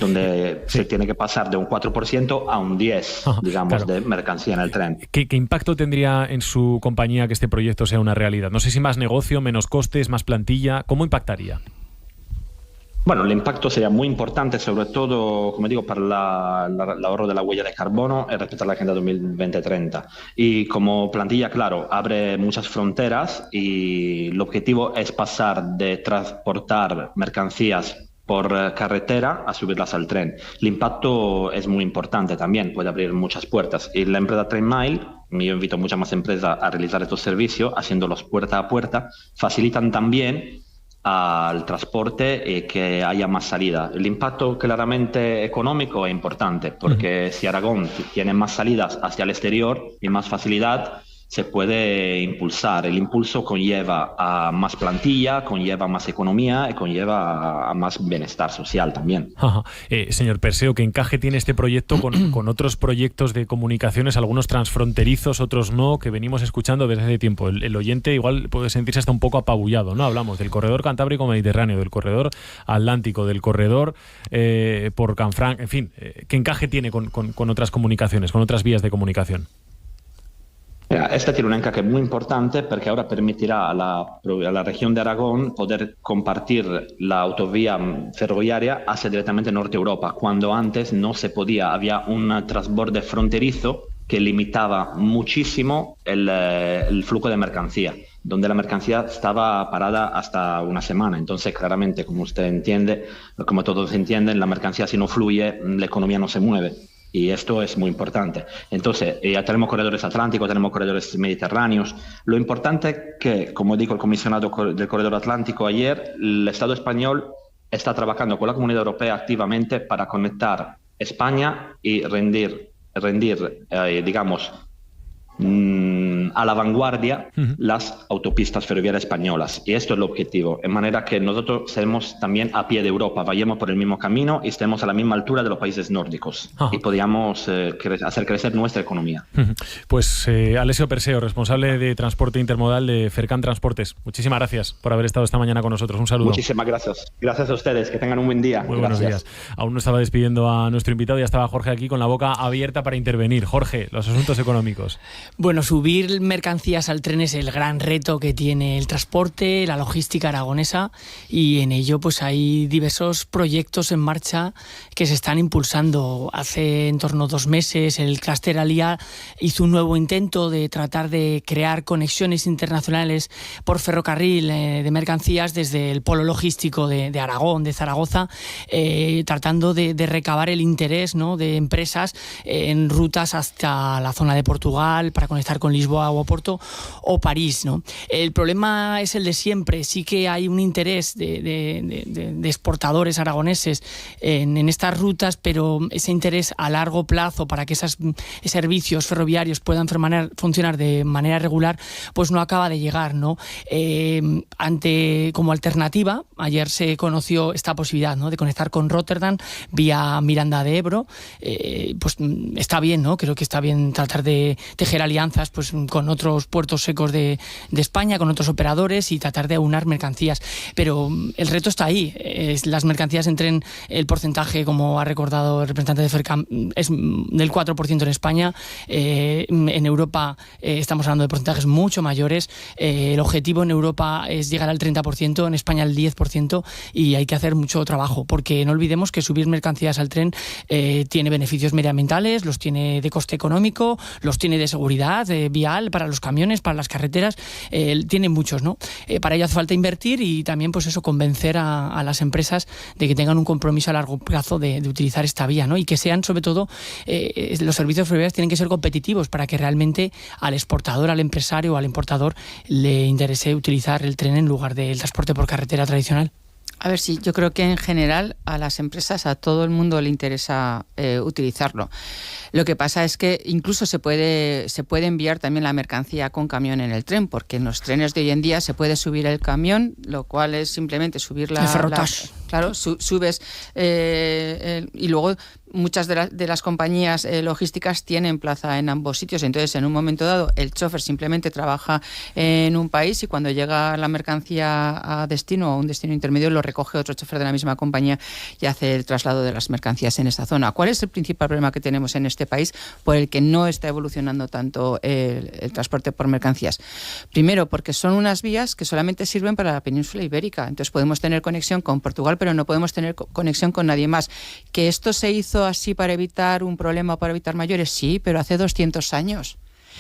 donde se tiene que pasar de un 4% a un 10%, digamos, de mercancía en el tren. ¿Qué impacto tendría en su compañía que este proyecto sea una realidad? No sé si más negocio, menos costes, más plantilla. ¿Cómo impactaría? Bueno, el impacto sería muy importante, sobre todo, como digo, para el ahorro de la huella de carbono y respecto a la Agenda 2020-30. Y como plantilla, claro, abre muchas fronteras y el objetivo es pasar de transportar mercancías por carretera a subirlas al tren. El impacto es muy importante también, puede abrir muchas puertas. Y la empresa Trainmile, yo invito a muchas más empresas a realizar estos servicios, haciéndolos puerta a puerta, facilitan también al transporte que haya más salida. El impacto claramente económico es importante, porque si Aragón tiene más salidas hacia el exterior y más facilidad, se puede impulsar. El impulso conlleva a más plantilla, conlleva más economía y conlleva a más bienestar social también. Señor Perseo, ¿qué encaje tiene este proyecto con otros proyectos de comunicaciones, algunos transfronterizos, otros no, que venimos escuchando desde hace tiempo? El oyente igual puede sentirse hasta un poco apabullado, ¿no? Hablamos del corredor Cantábrico-Mediterráneo, del corredor Atlántico, del corredor por Canfranc, en fin, ¿qué encaje tiene con otras comunicaciones, con otras vías de comunicación? Esta tiene un encaje muy importante porque ahora permitirá a la región de Aragón poder compartir la autovía ferroviaria hacia directamente Norte Europa, cuando antes no se podía. Había un transborde fronterizo que limitaba muchísimo el flujo de mercancía, donde la mercancía estaba parada hasta una semana. Entonces, claramente, como usted entiende, como todos entienden, la mercancía si no fluye, la economía no se mueve. Y esto es muy importante. Entonces, ya tenemos corredores atlánticos, tenemos corredores mediterráneos. Lo importante es que, como dijo el comisionado del Corredor Atlántico ayer, el Estado español está trabajando con la Comunidad Europea activamente para conectar España y rendir digamos, a la vanguardia las autopistas ferroviarias españolas. Y esto es el objetivo, de manera que nosotros estemos también a pie de Europa, vayamos por el mismo camino y estemos a la misma altura de los países nórdicos y podamos hacer crecer nuestra economía. Pues Alessio Perseo, responsable de transporte intermodal de Fercan Transportes, muchísimas gracias por haber estado esta mañana con nosotros. Un saludo. Muchísimas gracias. Gracias a ustedes, que tengan un buen día. Muy buenos días. Aún no estaba despidiendo a nuestro invitado, ya estaba Jorge aquí con la boca abierta para intervenir. Jorge, los asuntos económicos. Bueno, subir mercancías al tren es el gran reto que tiene el transporte, la logística aragonesa, y en ello pues hay diversos proyectos en marcha que se están impulsando. Hace en torno a 2 meses el clúster ALIA hizo un nuevo intento de tratar de crear conexiones internacionales por ferrocarril de mercancías desde el polo logístico de Aragón, de Zaragoza, tratando de recabar el interés, ¿no?, de empresas en rutas hasta la zona de Portugal para conectar con Lisboa o Oporto o París, ¿no? El problema es el de siempre. Sí que hay un interés de exportadores aragoneses en estas rutas, pero ese interés a largo plazo para que esos servicios ferroviarios puedan funcionar de manera regular, pues no acaba de llegar, ¿no? Como alternativa, ayer se conoció esta posibilidad, ¿no?, de conectar con Rotterdam vía Miranda de Ebro. Pues está bien, ¿no? Creo que está bien tratar de tejer alianzas pues con con otros puertos secos de España, con otros operadores y tratar de aunar mercancías. Pero el reto está ahí. Las mercancías en tren, el porcentaje, como ha recordado el representante de FERCAM, es del 4% en España. En Europa estamos hablando de porcentajes mucho mayores. El objetivo en Europa es llegar al 30%, en España al 10%, y hay que hacer mucho trabajo, porque no olvidemos que subir mercancías al tren tiene beneficios medioambientales, los tiene de coste económico, los tiene de seguridad vial para los camiones, para las carreteras, tiene muchos, ¿no? Para ello hace falta invertir y también, pues eso, convencer a las empresas de que tengan un compromiso a largo plazo de utilizar esta vía, ¿no? Y que sean, sobre todo, los servicios ferroviarios tienen que ser competitivos para que realmente al exportador, al empresario o al importador le interese utilizar el tren en lugar del transporte por carretera tradicional. A ver, sí, yo creo que en general a las empresas, a todo el mundo le interesa utilizarlo. Lo que pasa es que incluso se puede enviar también la mercancía con camión en el tren, porque en los trenes de hoy en día se puede subir el camión, lo cual es simplemente subir la... El ferrotage. Claro, subes y luego muchas de las compañías logísticas tienen plaza en ambos sitios. Entonces, en un momento dado, el chofer simplemente trabaja en un país y cuando llega la mercancía a destino o a un destino intermedio lo recoge otro chofer de la misma compañía y hace el traslado de las mercancías en esta zona. ¿Cuál es el principal problema que tenemos en este país por el que no está evolucionando tanto el transporte por mercancías? Primero, porque son unas vías que solamente sirven para la península ibérica. Entonces, podemos tener conexión con Portugal, pero no podemos tener conexión con nadie más. ¿Que esto se hizo así para evitar un problema o para evitar mayores? Sí, pero hace 200 años.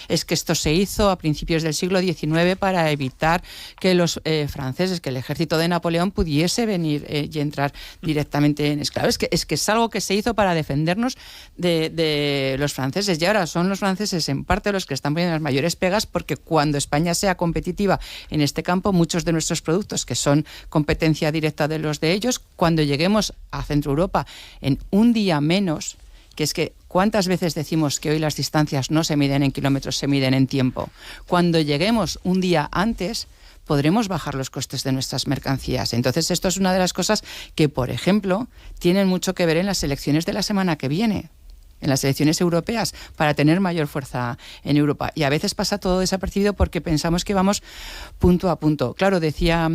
Es que esto se hizo a principios del siglo XIX para evitar que los franceses, que el ejército de Napoleón pudiese venir y entrar directamente en esclavos. Es que es algo que se hizo para defendernos de los franceses, y ahora son los franceses en parte los que están poniendo las mayores pegas, porque cuando España sea competitiva en este campo, muchos de nuestros productos, que son competencia directa de los de ellos, cuando lleguemos a Centro Europa en un día menos, que es que ¿cuántas veces decimos que hoy las distancias no se miden en kilómetros, se miden en tiempo? Cuando lleguemos un día antes, podremos bajar los costes de nuestras mercancías. Entonces, esto es una de las cosas que, por ejemplo, tienen mucho que ver en las elecciones de la semana que viene, en las elecciones europeas, para tener mayor fuerza en Europa. Y a veces pasa todo desapercibido porque pensamos que vamos punto a punto. Claro, decía...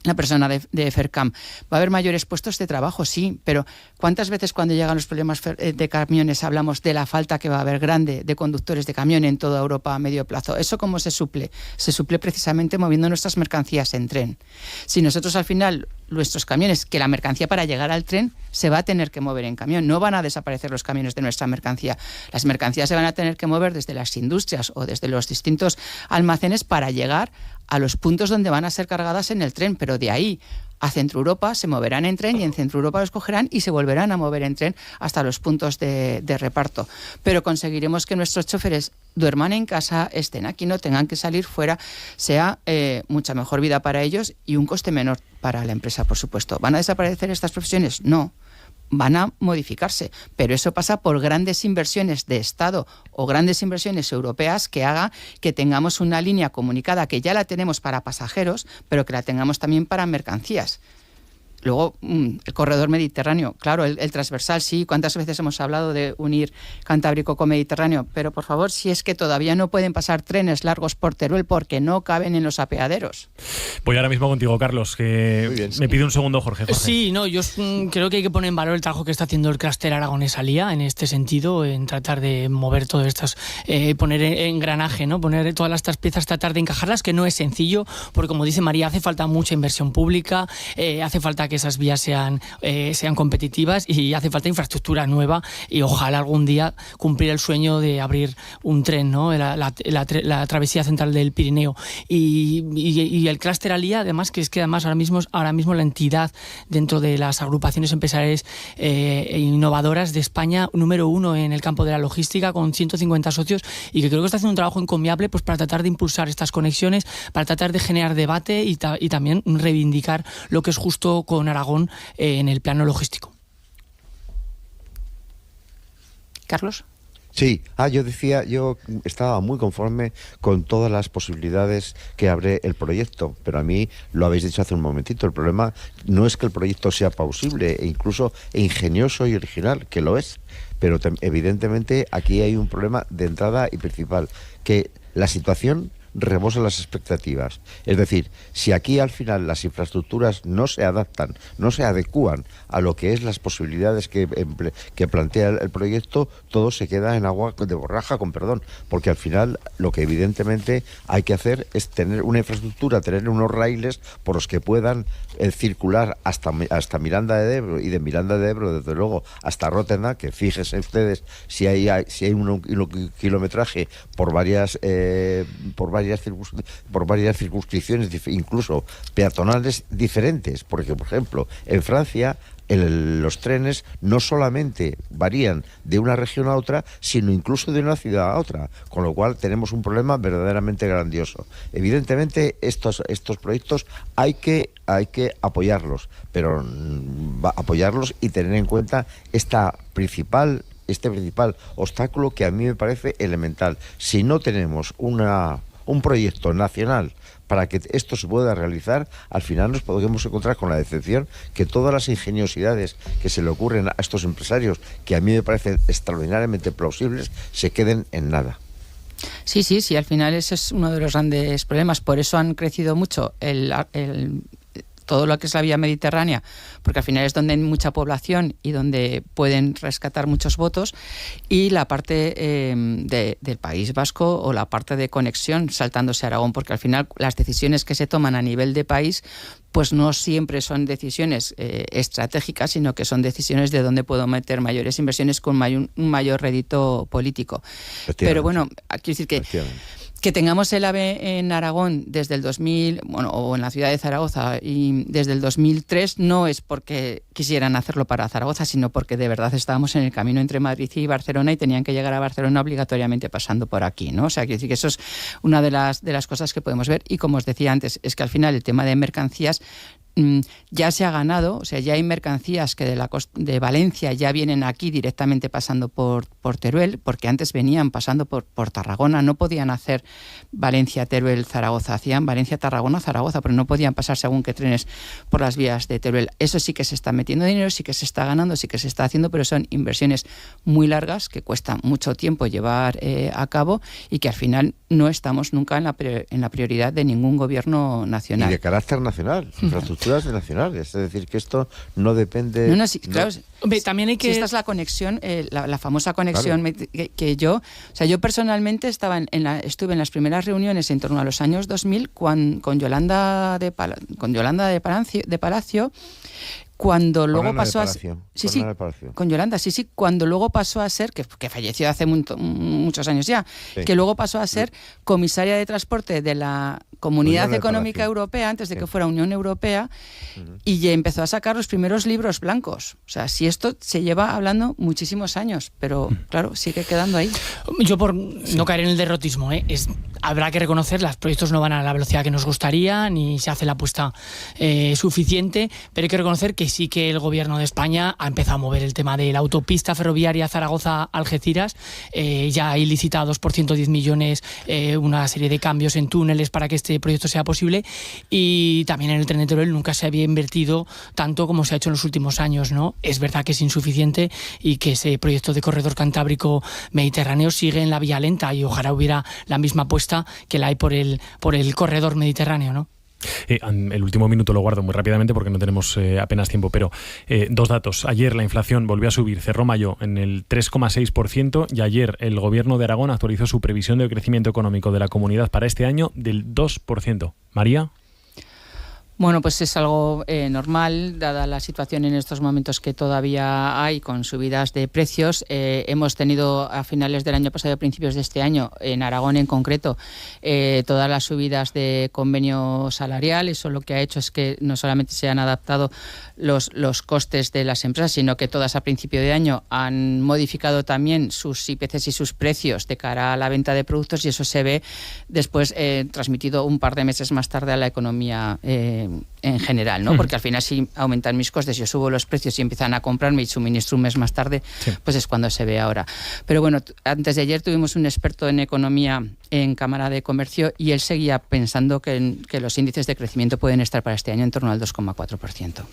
la persona de FERCAM, ¿va a haber mayores puestos de trabajo? Sí, pero ¿cuántas veces cuando llegan los problemas de camiones hablamos de la falta que va a haber grande de conductores de camión en toda Europa a medio plazo? ¿Eso cómo se suple? Se suple precisamente moviendo nuestras mercancías en tren. Si nosotros al final, nuestros camiones, que la mercancía para llegar al tren se va a tener que mover en camión, no van a desaparecer los camiones de nuestra mercancía. Las mercancías se van a tener que mover desde las industrias o desde los distintos almacenes para llegar a los puntos donde van a ser cargadas en el tren, pero de ahí a Centro Europa se moverán en tren y en Centro Europa los cogerán y se volverán a mover en tren hasta los puntos de reparto. Pero conseguiremos que nuestros choferes duerman en casa, estén aquí, no tengan que salir fuera, sea mucha mejor vida para ellos y un coste menor para la empresa, por supuesto. ¿Van a desaparecer estas profesiones? No. Van a modificarse, pero eso pasa por grandes inversiones de Estado o grandes inversiones europeas que haga que tengamos una línea comunicada, que ya la tenemos para pasajeros, pero que la tengamos también para mercancías. Luego, el corredor mediterráneo, claro, el transversal, sí, ¿cuántas veces hemos hablado de unir Cantábrico con Mediterráneo? Pero, por favor, si es que todavía no pueden pasar trenes largos por Teruel porque no caben en los apeaderos. Voy ahora mismo contigo, Carlos, que Muy bien, me pide un segundo Jorge. Sí, no, yo creo que hay que poner en valor el trabajo que está haciendo el clúster aragonés-alía en este sentido, en tratar de mover todas estas, poner engranaje, ¿no? Poner todas estas piezas, tratar de encajarlas, que no es sencillo, porque como dice María, hace falta mucha inversión pública, hace falta que esas vías sean competitivas y hace falta infraestructura nueva y ojalá algún día cumplir el sueño de abrir un tren, ¿no? La travesía central del Pirineo y el clúster alía, además, que es que además ahora mismo la entidad dentro de las agrupaciones empresariales e innovadoras de España, número 1 en el campo de la logística, con 150 socios, y que creo que está haciendo un trabajo encomiable, pues para tratar de impulsar estas conexiones, para tratar de generar debate y también reivindicar lo que es justo con Aragón en el plano logístico. Carlos. Sí, yo estaba muy conforme con todas las posibilidades que abre el proyecto, pero a mí, lo habéis dicho hace un momentito, el problema no es que el proyecto sea plausible, e incluso ingenioso y original, que lo es, pero evidentemente aquí hay un problema de entrada y principal, que la situación rebosa las expectativas. Es decir, si aquí al final las infraestructuras no se adaptan, no se adecúan a lo que es las posibilidades que plantea el proyecto, todo se queda en agua de borraja, con perdón, porque al final lo que evidentemente hay que hacer es tener una infraestructura, tener unos raíles por los que puedan circular hasta Miranda de Ebro, y de Miranda de Ebro, desde luego, hasta Rotterdam, que fíjense ustedes si hay un kilometraje por varias circunscripciones, incluso peatonales diferentes, porque por ejemplo en Francia los trenes no solamente varían de una región a otra, sino incluso de una ciudad a otra, con lo cual tenemos un problema verdaderamente grandioso. Evidentemente estos proyectos hay que apoyarlos, pero apoyarlos y tener en cuenta este principal obstáculo que a mí me parece elemental. Si no tenemos un proyecto nacional para que esto se pueda realizar, al final nos podemos encontrar con la decepción que todas las ingeniosidades que se le ocurren a estos empresarios, que a mí me parecen extraordinariamente plausibles, se queden en nada. Sí, al final ese es uno de los grandes problemas. Por eso han crecido mucho todo lo que es la vía mediterránea, porque al final es donde hay mucha población y donde pueden rescatar muchos votos, y la parte del País Vasco, o la parte de conexión saltándose a Aragón, porque al final las decisiones que se toman a nivel de país pues no siempre son decisiones estratégicas, sino que son decisiones de dónde puedo meter mayores inversiones con un mayor rédito político. Pero bueno, quiero decir que tengamos el AVE en Aragón desde el 2000, o en la ciudad de Zaragoza, y desde el 2003, no es porque quisieran hacerlo para Zaragoza, sino porque de verdad estábamos en el camino entre Madrid y Barcelona y tenían que llegar a Barcelona obligatoriamente pasando por aquí, ¿no? O sea, quiero decir que eso es una de las cosas que podemos ver. Y como os decía antes, es que al final el tema de mercancías ya se ha ganado, o sea, ya hay mercancías que de Valencia ya vienen aquí directamente pasando por Teruel, porque antes venían pasando por Tarragona, no podían hacer Valencia-Teruel-Zaragoza, hacían Valencia-Tarragona-Zaragoza, pero no podían pasar según qué trenes por las vías de Teruel. Eso sí que se está metiendo dinero, sí que se está ganando, sí que se está haciendo, pero son inversiones muy largas que cuesta mucho tiempo llevar a cabo, y que al final no estamos nunca en la prioridad de ningún gobierno nacional. Y de carácter nacional, infraestructuras nacionales, es decir, que esto no depende... No, sí, claro. Hombre, también hay que... esta es la conexión, la famosa conexión, claro, que yo personalmente estuve en las primeras reuniones en torno a los años 2000 con Yolanda de Palacio, cuando luego pasó a ser... con Yolanda, cuando luego pasó a ser, que falleció hace muchos años ya, que luego pasó a ser comisaria de transporte de la Comunidad Económica Europea, antes de que fuera Unión Europea, y ya empezó a sacar los primeros libros blancos. O sea, si esto se lleva hablando muchísimos años, pero claro, sigue quedando ahí. Yo, por no caer en el derrotismo, habrá que reconocer, los proyectos no van a la velocidad que nos gustaría, ni se hace la apuesta suficiente, pero hay que reconocer que sí que el gobierno de España ha empezado a mover el tema de la autopista ferroviaria Zaragoza-Algeciras. Ya hay licitados por 110 millones una serie de cambios en túneles para que este proyecto sea posible, y también en el tren de Teruel nunca se había invertido tanto como se ha hecho en los últimos años, ¿no? Es verdad que es insuficiente y que ese proyecto de corredor cantábrico mediterráneo sigue en la vía lenta, y ojalá hubiera la misma apuesta que la hay por el corredor mediterráneo, ¿no? El último minuto lo guardo muy rápidamente porque no tenemos apenas tiempo, pero dos datos. Ayer la inflación volvió a subir, cerró mayo en el 3,6%, y ayer el gobierno de Aragón actualizó su previsión de crecimiento económico de la comunidad para este año del 2%. María. Bueno, pues es algo normal, dada la situación en estos momentos que todavía hay con subidas de precios. Hemos tenido a finales del año pasado y a principios de este año, en Aragón en concreto, todas las subidas de convenio salarial. Eso lo que ha hecho es que no solamente se han adaptado los costes de las empresas, sino que todas a principio de año han modificado también sus IPCs y sus precios de cara a la venta de productos, y eso se ve después transmitido un par de meses más tarde a la economía en general, ¿no? Porque al final si aumentan mis costes, yo subo los precios y empiezan a comprarme y suministro un mes más tarde, pues es cuando se ve ahora. Pero bueno, antes de ayer tuvimos un experto en economía en Cámara de Comercio y él seguía pensando que los índices de crecimiento pueden estar para este año en torno al 2,4%.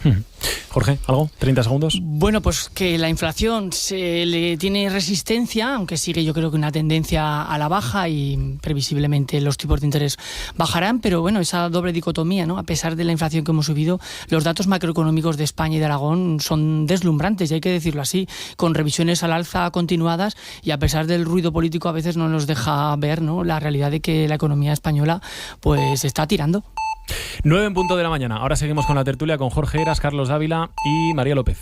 Jorge, ¿algo? 30 segundos. Bueno, pues que la inflación se le tiene resistencia, aunque sigue yo creo que una tendencia a la baja y previsiblemente los tipos de interés bajarán, pero bueno, esa doble dicotomía, ¿no? A pesar de la inflación que hemos subido, los datos macroeconómicos de España y de Aragón son deslumbrantes, y hay que decirlo así, con revisiones al alza continuadas, y a pesar del ruido político a veces no nos deja ver, ¿no?, la realidad de que la economía española pues está tirando. 9 en punto de la mañana. Ahora seguimos con la tertulia con Jorge Heras, Carlos Dávila y María López.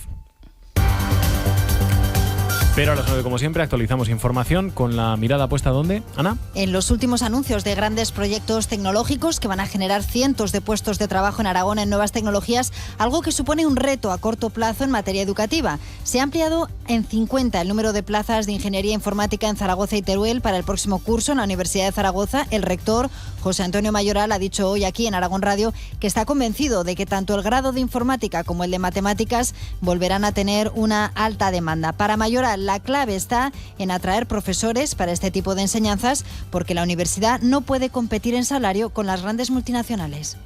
Pero a las 9, como siempre, actualizamos información con la mirada puesta ¿dónde, Ana? En los últimos anuncios de grandes proyectos tecnológicos que van a generar cientos de puestos de trabajo en Aragón en nuevas tecnologías, algo que supone un reto a corto plazo en materia educativa. Se ha ampliado en 50 el número de plazas de ingeniería informática en Zaragoza y Teruel para el próximo curso en la Universidad de Zaragoza. El rector, José Antonio Mayoral, ha dicho hoy aquí en Aragón Radio que está convencido de que tanto el grado de informática como el de matemáticas volverán a tener una alta demanda. Para Mayoral, la clave está en atraer profesores para este tipo de enseñanzas, porque la universidad no puede competir en salario con las grandes multinacionales.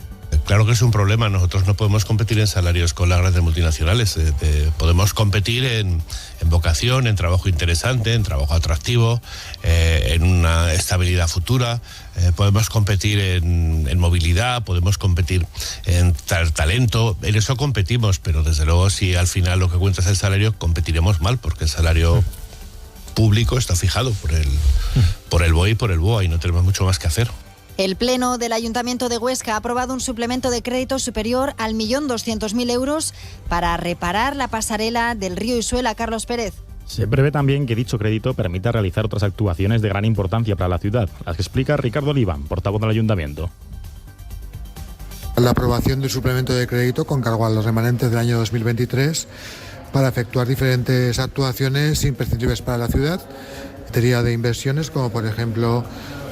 Claro que es un problema. Nosotros no podemos competir en salarios con las grandes multinacionales. Podemos competir en vocación, en trabajo interesante, en trabajo atractivo, en una estabilidad futura. Podemos competir en movilidad, podemos competir en talento. En eso competimos, pero desde luego si al final lo que cuenta es el salario, competiremos mal, porque el salario público está fijado por el BOE y por el BOA, y no tenemos mucho más que hacer. El Pleno del Ayuntamiento de Huesca ha aprobado un suplemento de crédito superior al 1.200.000 euros para reparar la pasarela del río Isuela. Carlos Pérez. Se prevé también que dicho crédito permita realizar otras actuaciones de gran importancia para la ciudad, las que explica Ricardo Oliva, portavoz del Ayuntamiento. La aprobación del suplemento de crédito con cargo a los remanentes del año 2023 para efectuar diferentes actuaciones imprescindibles para la ciudad, en materia de inversiones, como por ejemplo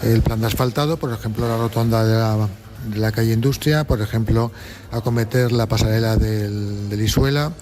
el plan de asfaltado, por ejemplo la rotonda de la calle Industria, por ejemplo acometer la pasarela del Isuela.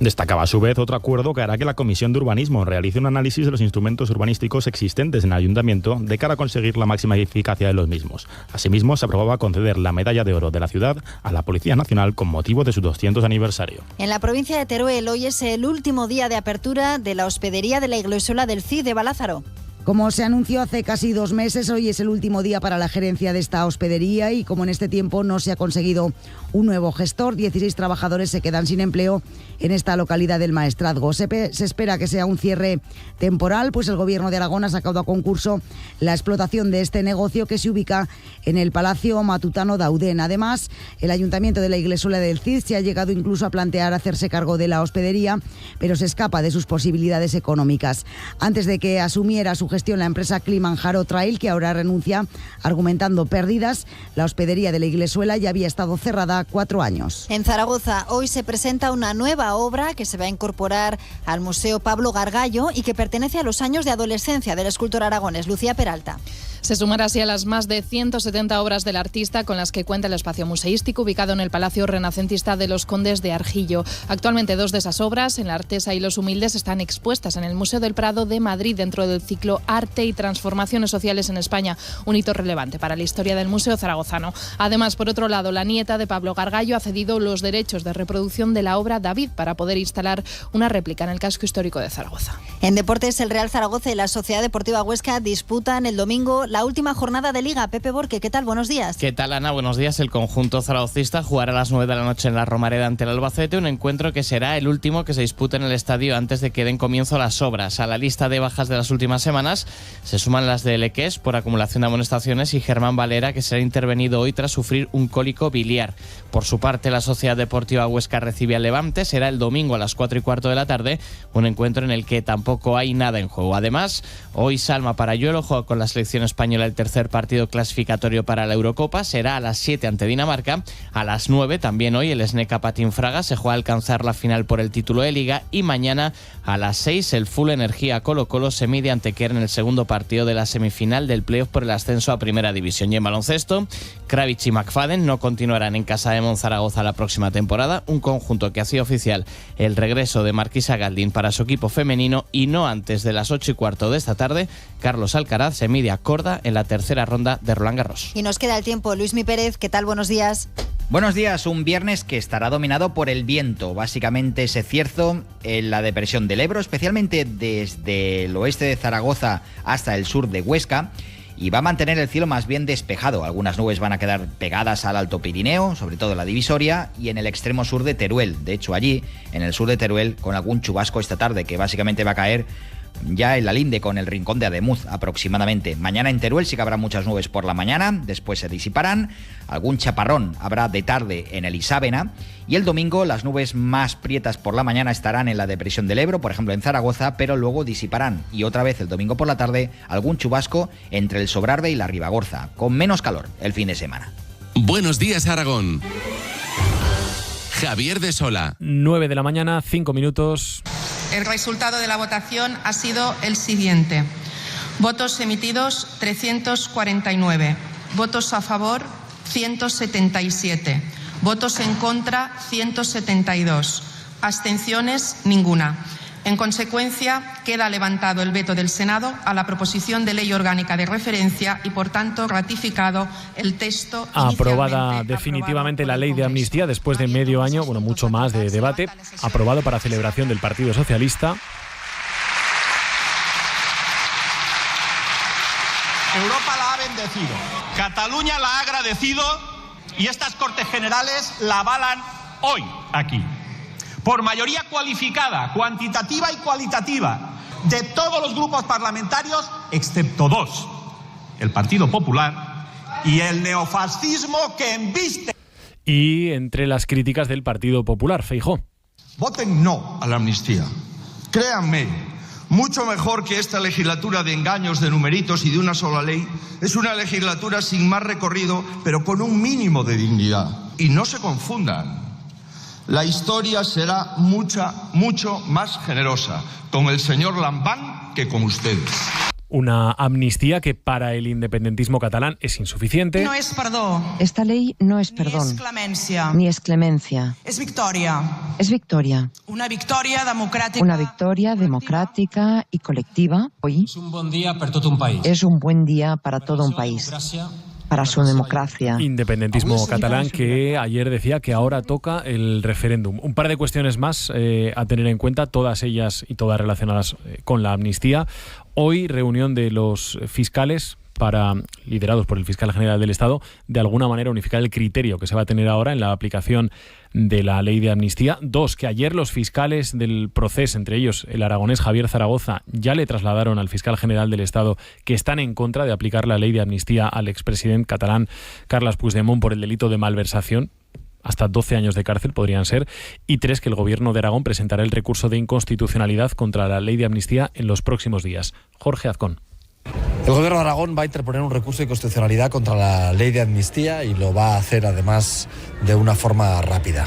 Destacaba a su vez otro acuerdo que hará que la Comisión de Urbanismo realice un análisis de los instrumentos urbanísticos existentes en el Ayuntamiento de cara a conseguir la máxima eficacia de los mismos. Asimismo, se aprobaba conceder la Medalla de Oro de la ciudad a la Policía Nacional con motivo de su 200 aniversario. En la provincia de Teruel hoy es el último día de apertura de la hospedería de la Iglesia del Cid de Balázaro. Como se anunció hace casi 2 meses, hoy es el último día para la gerencia de esta hospedería, y como en este tiempo no se ha conseguido un nuevo gestor, 16 trabajadores se quedan sin empleo en esta localidad del Maestrazgo. Se espera que sea un cierre temporal, pues el Gobierno de Aragón ha sacado a concurso la explotación de este negocio, que se ubica en el Palacio Matutano Dauden. Además, el Ayuntamiento de la Iglesia del Cid se ha llegado incluso a plantear hacerse cargo de la hospedería, pero se escapa de sus posibilidades económicas. Antes de que asumiera su gestión la empresa Kilimanjaro Trail, que ahora renuncia argumentando pérdidas, la hospedería de la Iglesuela ya había estado cerrada 4 años. En Zaragoza hoy se presenta una nueva obra que se va a incorporar al Museo Pablo Gargallo y que pertenece a los años de adolescencia del escultor aragonés. Lucía Peralta. Se sumará así a las más de 170 obras del artista con las que cuenta el espacio museístico ubicado en el Palacio Renacentista de los Condes de Argillo. Actualmente 2 de esas obras, En la Artesa y Los Humildes, están expuestas en el Museo del Prado de Madrid dentro del ciclo Arte y Transformaciones Sociales en España, un hito relevante para la historia del Museo zaragozano. Además, por otro lado, la nieta de Pablo Gargallo ha cedido los derechos de reproducción de la obra David para poder instalar una réplica en el casco histórico de Zaragoza. En deportes, el Real Zaragoza y la Sociedad Deportiva Huesca disputan el domingo la última jornada de Liga. Pepe Borque, ¿qué tal? Buenos días. ¿Qué tal, Ana? Buenos días. El conjunto zaragocista jugará a las 9 de la noche en la Romareda ante el Albacete, un encuentro que será el último que se dispute en el estadio antes de que den comienzo las obras. A la lista de bajas de las últimas semanas se suman las de Lequés por acumulación de amonestaciones y Germán Valera, que será intervenido hoy tras sufrir un cólico biliar. Por su parte, la Sociedad Deportiva Huesca recibe al Levante. Será el domingo a las 4:15 de la tarde, un encuentro en el que tampoco hay nada en juego. Además, hoy Salma Parayuelo juega con la selección española el tercer partido clasificatorio para la Eurocopa. Será a las 7 ante Dinamarca. A las 9 también hoy el Sneka Patín Fraga se juega a alcanzar la final por el título de Liga, y mañana a las 6 el Full Energía Colo Colo se mide ante Kern el el segundo partido de la semifinal del playoff por el ascenso a Primera División. Y en baloncesto, Kravitz y McFadden no continuarán en casa de Monzaragoza la próxima temporada, un conjunto que hacía oficial el regreso de Marquisa Galdín para su equipo femenino, y no antes de las 8:15 de esta tarde. Carlos Alcaraz se mide a Korda en la tercera ronda de Roland Garros. Y nos queda el tiempo. Luismi Pérez, ¿qué tal? Buenos días. Buenos días, un viernes que estará dominado por el viento, básicamente ese cierzo en la depresión del Ebro, especialmente desde el oeste de Zaragoza hasta el sur de Huesca, y va a mantener el cielo más bien despejado. Algunas nubes van a quedar pegadas al Alto Pirineo, sobre todo en la Divisoria, y en el extremo sur de Teruel. De hecho, allí, en el sur de Teruel, con algún chubasco esta tarde, que básicamente va a caer ya en la linde con el rincón de Ademuz aproximadamente. Mañana en Teruel sí que habrá muchas nubes por la mañana, después se disiparán, algún chaparrón habrá de tarde en el Isábena, y el domingo las nubes más prietas por la mañana estarán en la depresión del Ebro, por ejemplo en Zaragoza, pero luego disiparán, y otra vez el domingo por la tarde algún chubasco entre el Sobrarbe y la Ribagorza, con menos calor el fin de semana. Buenos días, Aragón. Javier de Sola. 9 de la mañana, 5 minutos. El resultado de la votación ha sido el siguiente. Votos emitidos 349, votos a favor 177, votos en contra 172, abstenciones ninguna. En consecuencia, queda levantado el veto del Senado a la proposición de ley orgánica de referencia y, por tanto, ratificado el texto. Aprobada definitivamente la ley de amnistía después de medio año, bueno, mucho más de debate, aprobado para celebración del Partido Socialista. Europa la ha bendecido, Cataluña la ha agradecido y estas Cortes Generales la avalan hoy aquí. Por mayoría cualificada, cuantitativa y cualitativa, de todos los grupos parlamentarios, excepto dos, el Partido Popular y el neofascismo que embiste. Y entre las críticas del Partido Popular, Feijóo. Voten no a la amnistía. Créanme, mucho mejor que esta legislatura de engaños, de numeritos y de una sola ley, es una legislatura sin más recorrido, pero con un mínimo de dignidad. Y no se confundan. La historia será mucho más generosa con el señor Lambán que con ustedes. Una amnistía que para el independentismo catalán es insuficiente. No es perdón. Esta ley no es perdón. Ni es clemencia. Ni es clemencia. Es victoria. Es victoria. Una victoria democrática. Una victoria democrática y colectiva. Hoy es un buen día para todo un país. Es un buen día para todo un país. Para su democracia. Independentismo catalán que ayer decía que ahora toca el referéndum. Un par de cuestiones más a tener en cuenta, todas ellas y todas relacionadas con la amnistía. Hoy reunión de los fiscales liderados por el fiscal general del Estado, de alguna manera unificar el criterio que se va a tener ahora en la aplicación de la ley de amnistía. Dos, que ayer los fiscales del proceso, entre ellos el aragonés Javier Zaragoza, ya le trasladaron al fiscal general del Estado que están en contra de aplicar la ley de amnistía al expresidente catalán Carles Puigdemont por el delito de malversación. Hasta 12 años de cárcel podrían ser. Y tres, que el gobierno de Aragón presentará el recurso de inconstitucionalidad contra la ley de amnistía en los próximos días. Jorge Azcón. El Gobierno de Aragón va a interponer un recurso de inconstitucionalidad contra la ley de amnistía y lo va a hacer además de una forma rápida.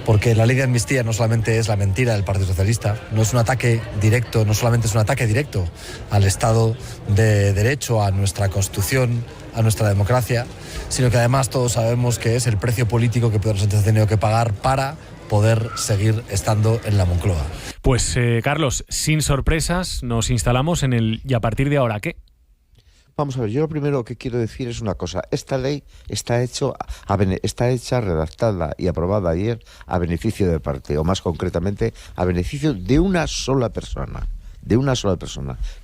Porque la ley de amnistía no solamente es la mentira del Partido Socialista, no es un ataque directo, no solamente es un ataque directo al Estado de Derecho, a nuestra Constitución, a nuestra democracia, sino que además todos sabemos que es el precio político que Pedro Sánchez ha tenido que pagar para poder seguir estando en la Moncloa. Pues Carlos, sin sorpresas, nos instalamos en el ¿y a partir de ahora qué? Vamos a ver, yo lo primero que quiero decir es una cosa. Esta ley está hecha, redactada y aprobada ayer a beneficio de parte, o más concretamente, a beneficio de una sola persona,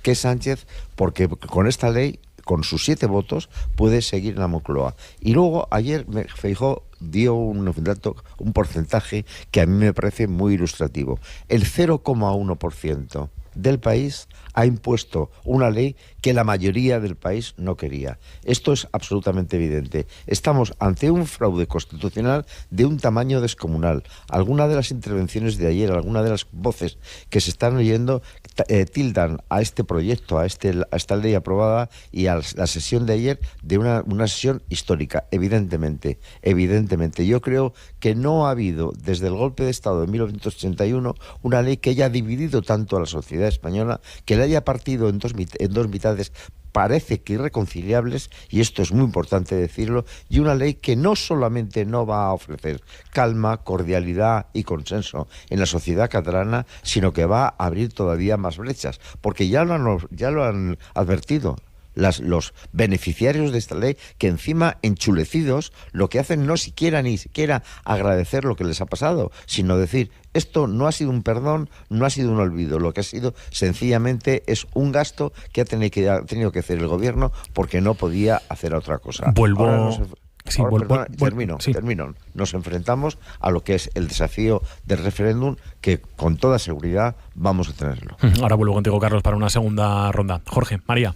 que es Sánchez, porque con esta ley, con sus 7 votos, puede seguir en la Moncloa. Y luego, ayer Feijóo dio un porcentaje que a mí me parece muy ilustrativo. El 0,1% del país ha impuesto una ley que la mayoría del país no quería. Esto es absolutamente evidente. Estamos ante un fraude constitucional de un tamaño descomunal. Algunas de las intervenciones de ayer, algunas de las voces que se están oyendo tildan a este proyecto, a esta ley aprobada y a la sesión de ayer de una sesión histórica, evidentemente. Yo creo que no ha habido, desde el golpe de Estado de 1981, una ley que haya dividido tanto a la sociedad española, que le haya partido en dos mitades parece que irreconciliables, y esto es muy importante decirlo, y una ley que no solamente no va a ofrecer calma, cordialidad y consenso en la sociedad catalana, sino que va a abrir todavía más brechas, porque ya lo han advertido los beneficiarios de esta ley, que encima, enchulecidos, lo que hacen ni siquiera agradecer lo que les ha pasado, sino decir: esto no ha sido un perdón, no ha sido un olvido, lo que ha sido sencillamente es un gasto que ha tenido que hacer el gobierno porque no podía hacer otra cosa. Termino. Nos enfrentamos a lo que es el desafío del referéndum, que con toda seguridad vamos a tenerlo. Ahora vuelvo contigo, Carlos, para una segunda ronda. Jorge, María.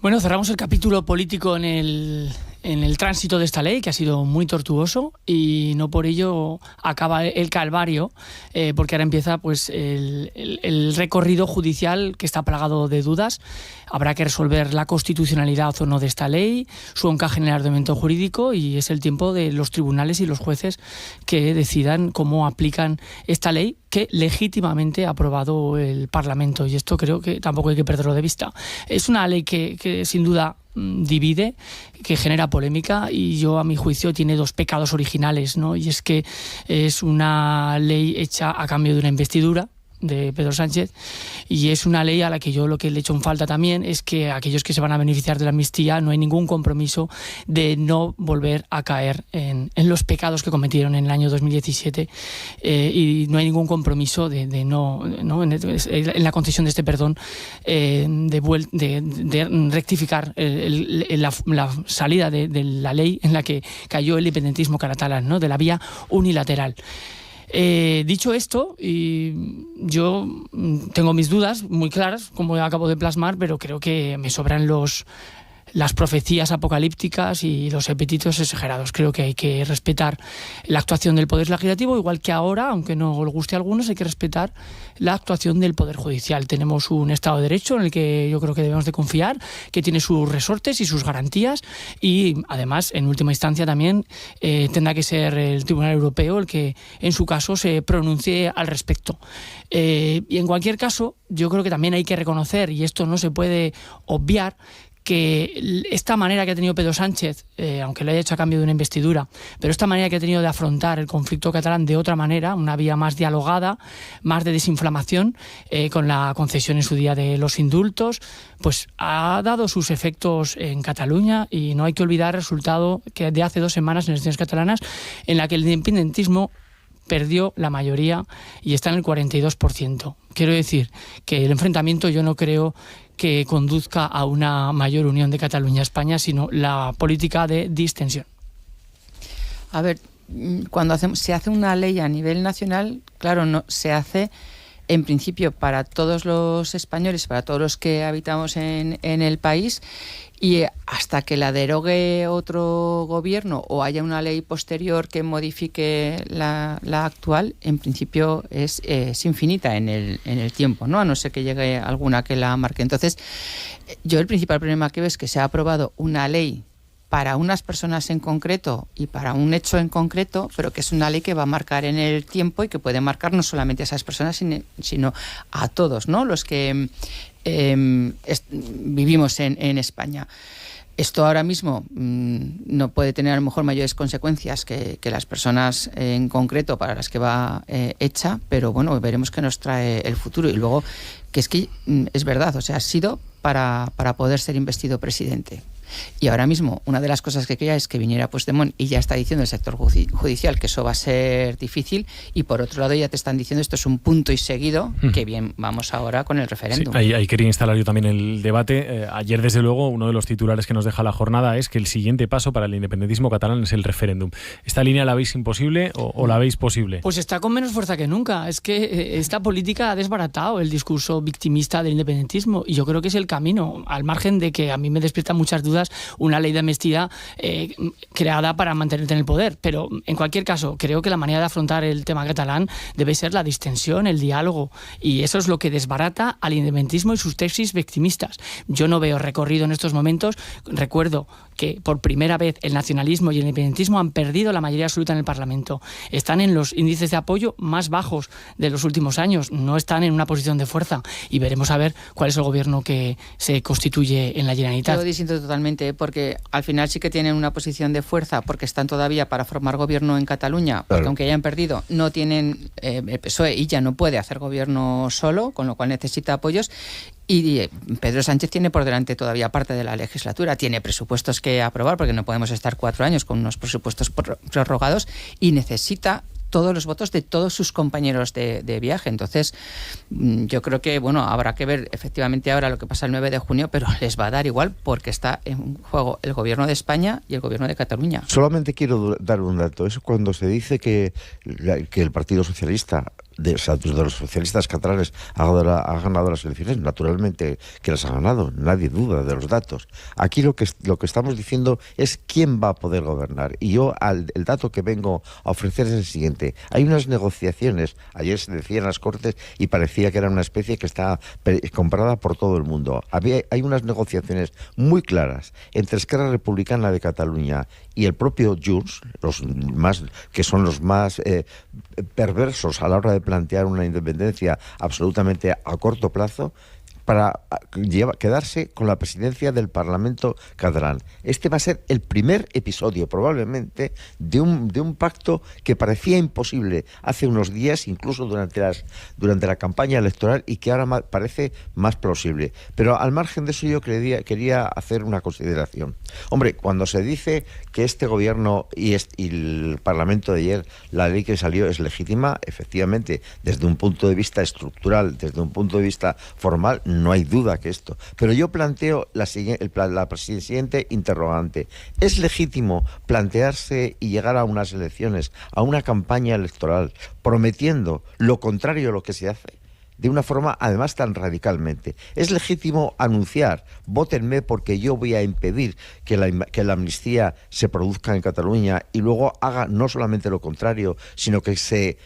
Bueno, cerramos el capítulo político en el tránsito de esta ley, que ha sido muy tortuoso, y no por ello acaba el calvario, porque ahora empieza pues el recorrido judicial, que está plagado de dudas. Habrá que resolver la constitucionalidad o no de esta ley, su encaje en el ordenamiento jurídico, y es el tiempo de los tribunales y los jueces que decidan cómo aplican esta ley que legítimamente ha aprobado el Parlamento, y esto creo que tampoco hay que perderlo de vista. Es una ley que sin duda divide, que genera polémica, y yo, a mi juicio, tiene dos pecados originales, ¿no? Y es que es una ley hecha a cambio de una investidura de Pedro Sánchez, y es una ley a la que yo lo que le echo en falta también es que aquellos que se van a beneficiar de la amnistía no hay ningún compromiso de no volver a caer en los pecados que cometieron en el año 2017, y no hay ningún compromiso de no en la concesión de este perdón, de rectificar la salida de la ley en la que cayó el independentismo catalán, ¿no? De la vía unilateral. Dicho esto, yo tengo mis dudas muy claras, como acabo de plasmar, pero creo que me sobran las profecías apocalípticas y los epítetos exagerados. Creo que hay que respetar la actuación del Poder Legislativo, igual que ahora, aunque no le guste a algunos, hay que respetar la actuación del Poder Judicial. Tenemos un Estado de Derecho en el que yo creo que debemos de confiar, que tiene sus resortes y sus garantías, y además, en última instancia también, tendrá que ser el Tribunal Europeo el que, en su caso, se pronuncie al respecto. Y en cualquier caso, yo creo que también hay que reconocer, y esto no se puede obviar, que esta manera que ha tenido Pedro Sánchez, aunque lo haya hecho a cambio de una investidura, pero esta manera que ha tenido de afrontar el conflicto catalán de otra manera, una vía más dialogada, más de desinflamación, con la concesión en su día de los indultos, pues ha dado sus efectos en Cataluña, y no hay que olvidar el resultado que de hace 2 semanas en las elecciones catalanas, en la que el independentismo perdió la mayoría y está en el 42%. Quiero decir que el enfrentamiento, yo no creo que conduzca a una mayor unión de Cataluña-España, sino la política de distensión. A ver, cuando se hace una ley a nivel nacional, claro, no se hace en principio para todos los españoles, para todos los que habitamos en el país, y hasta que la derogue otro gobierno o haya una ley posterior que modifique la actual, en principio es infinita en el tiempo, ¿no? A no ser que llegue alguna que la marque. Entonces, yo el principal problema que veo es que se ha aprobado una ley para unas personas en concreto y para un hecho en concreto, pero que es una ley que va a marcar en el tiempo y que puede marcar no solamente a esas personas, sino a todos, ¿no? Los que vivimos en España. Esto ahora mismo no puede tener a lo mejor mayores consecuencias que las personas en concreto para las que va hecha, pero bueno, veremos qué nos trae el futuro. Y luego, que es verdad, o sea, ha sido para poder ser investido presidente. Y ahora mismo una de las cosas que quería es que viniera Puigdemont, y ya está diciendo el sector judicial que eso va a ser difícil, y por otro lado ya te están diciendo esto es un punto y seguido, que bien, vamos ahora con el referéndum. Sí, ahí quería instalar yo también el debate. Ayer, desde luego, uno de los titulares que nos deja la jornada es que el siguiente paso para el independentismo catalán es el referéndum. ¿Esta línea la veis imposible o la veis posible? Pues está con menos fuerza que nunca. Es que esta política ha desbaratado el discurso victimista del independentismo, y yo creo que es el camino, al margen de que a mí me despierta muchas dudas una ley de amnistía creada para mantenerte en el poder. Pero en cualquier caso, creo que la manera de afrontar el tema catalán debe ser la distensión, el diálogo, y eso es lo que desbarata al independentismo y sus tesis victimistas. Yo no veo recorrido en estos momentos. Recuerdo que por primera vez el nacionalismo y el independentismo han perdido la mayoría absoluta en el Parlamento. Están en los índices de apoyo más bajos de los últimos años, no están en una posición de fuerza, y veremos a ver cuál es el gobierno que se constituye en la Generalitat. Yo disiento totalmente, porque al final sí que tienen una posición de fuerza, porque están todavía para formar gobierno en Cataluña, porque aunque hayan perdido, no tienen el PSOE y ya no puede hacer gobierno solo, con lo cual necesita apoyos. Y Pedro Sánchez tiene por delante todavía parte de la legislatura, tiene presupuestos que aprobar, porque no podemos estar 4 años con unos presupuestos prorrogados, y necesita todos los votos de todos sus compañeros de viaje. Entonces, yo creo que, bueno, habrá que ver efectivamente ahora lo que pasa el 9 de junio, pero les va a dar igual, porque está en juego el gobierno de España y el gobierno de Cataluña. Solamente quiero dar un dato. Es cuando se dice que el Partido Socialista, de los socialistas catalanes, ha ganado las elecciones. Naturalmente que las ha ganado, nadie duda de los datos. Aquí lo que estamos diciendo es quién va a poder gobernar. Y yo el dato que vengo a ofrecer es el siguiente. Hay unas negociaciones, ayer se decía en las Cortes y parecía que era una especie que está comprada por todo el mundo. Hay unas negociaciones muy claras entre Esquerra Republicana de Cataluña y el propio Junts, que son los más perversos a la hora de plantear una independencia absolutamente a corto plazo, para quedarse con la presidencia del Parlamento catalán. Este va a ser el primer episodio, probablemente, de un pacto que parecía imposible hace unos días, incluso durante la campaña electoral, y que ahora parece más plausible. Pero al margen de eso, yo quería hacer una consideración. Hombre, cuando se dice que este gobierno y el Parlamento de ayer, la ley que salió es legítima, efectivamente, desde un punto de vista estructural, desde un punto de vista formal, no hay duda que esto. Pero yo planteo la siguiente interrogante. ¿Es legítimo plantearse y llegar a unas elecciones, a una campaña electoral, prometiendo lo contrario a lo que se hace? De una forma, además, tan radicalmente. ¿Es legítimo anunciar, vótenme porque yo voy a impedir que la amnistía se produzca en Cataluña, y luego haga no solamente lo contrario, sino que se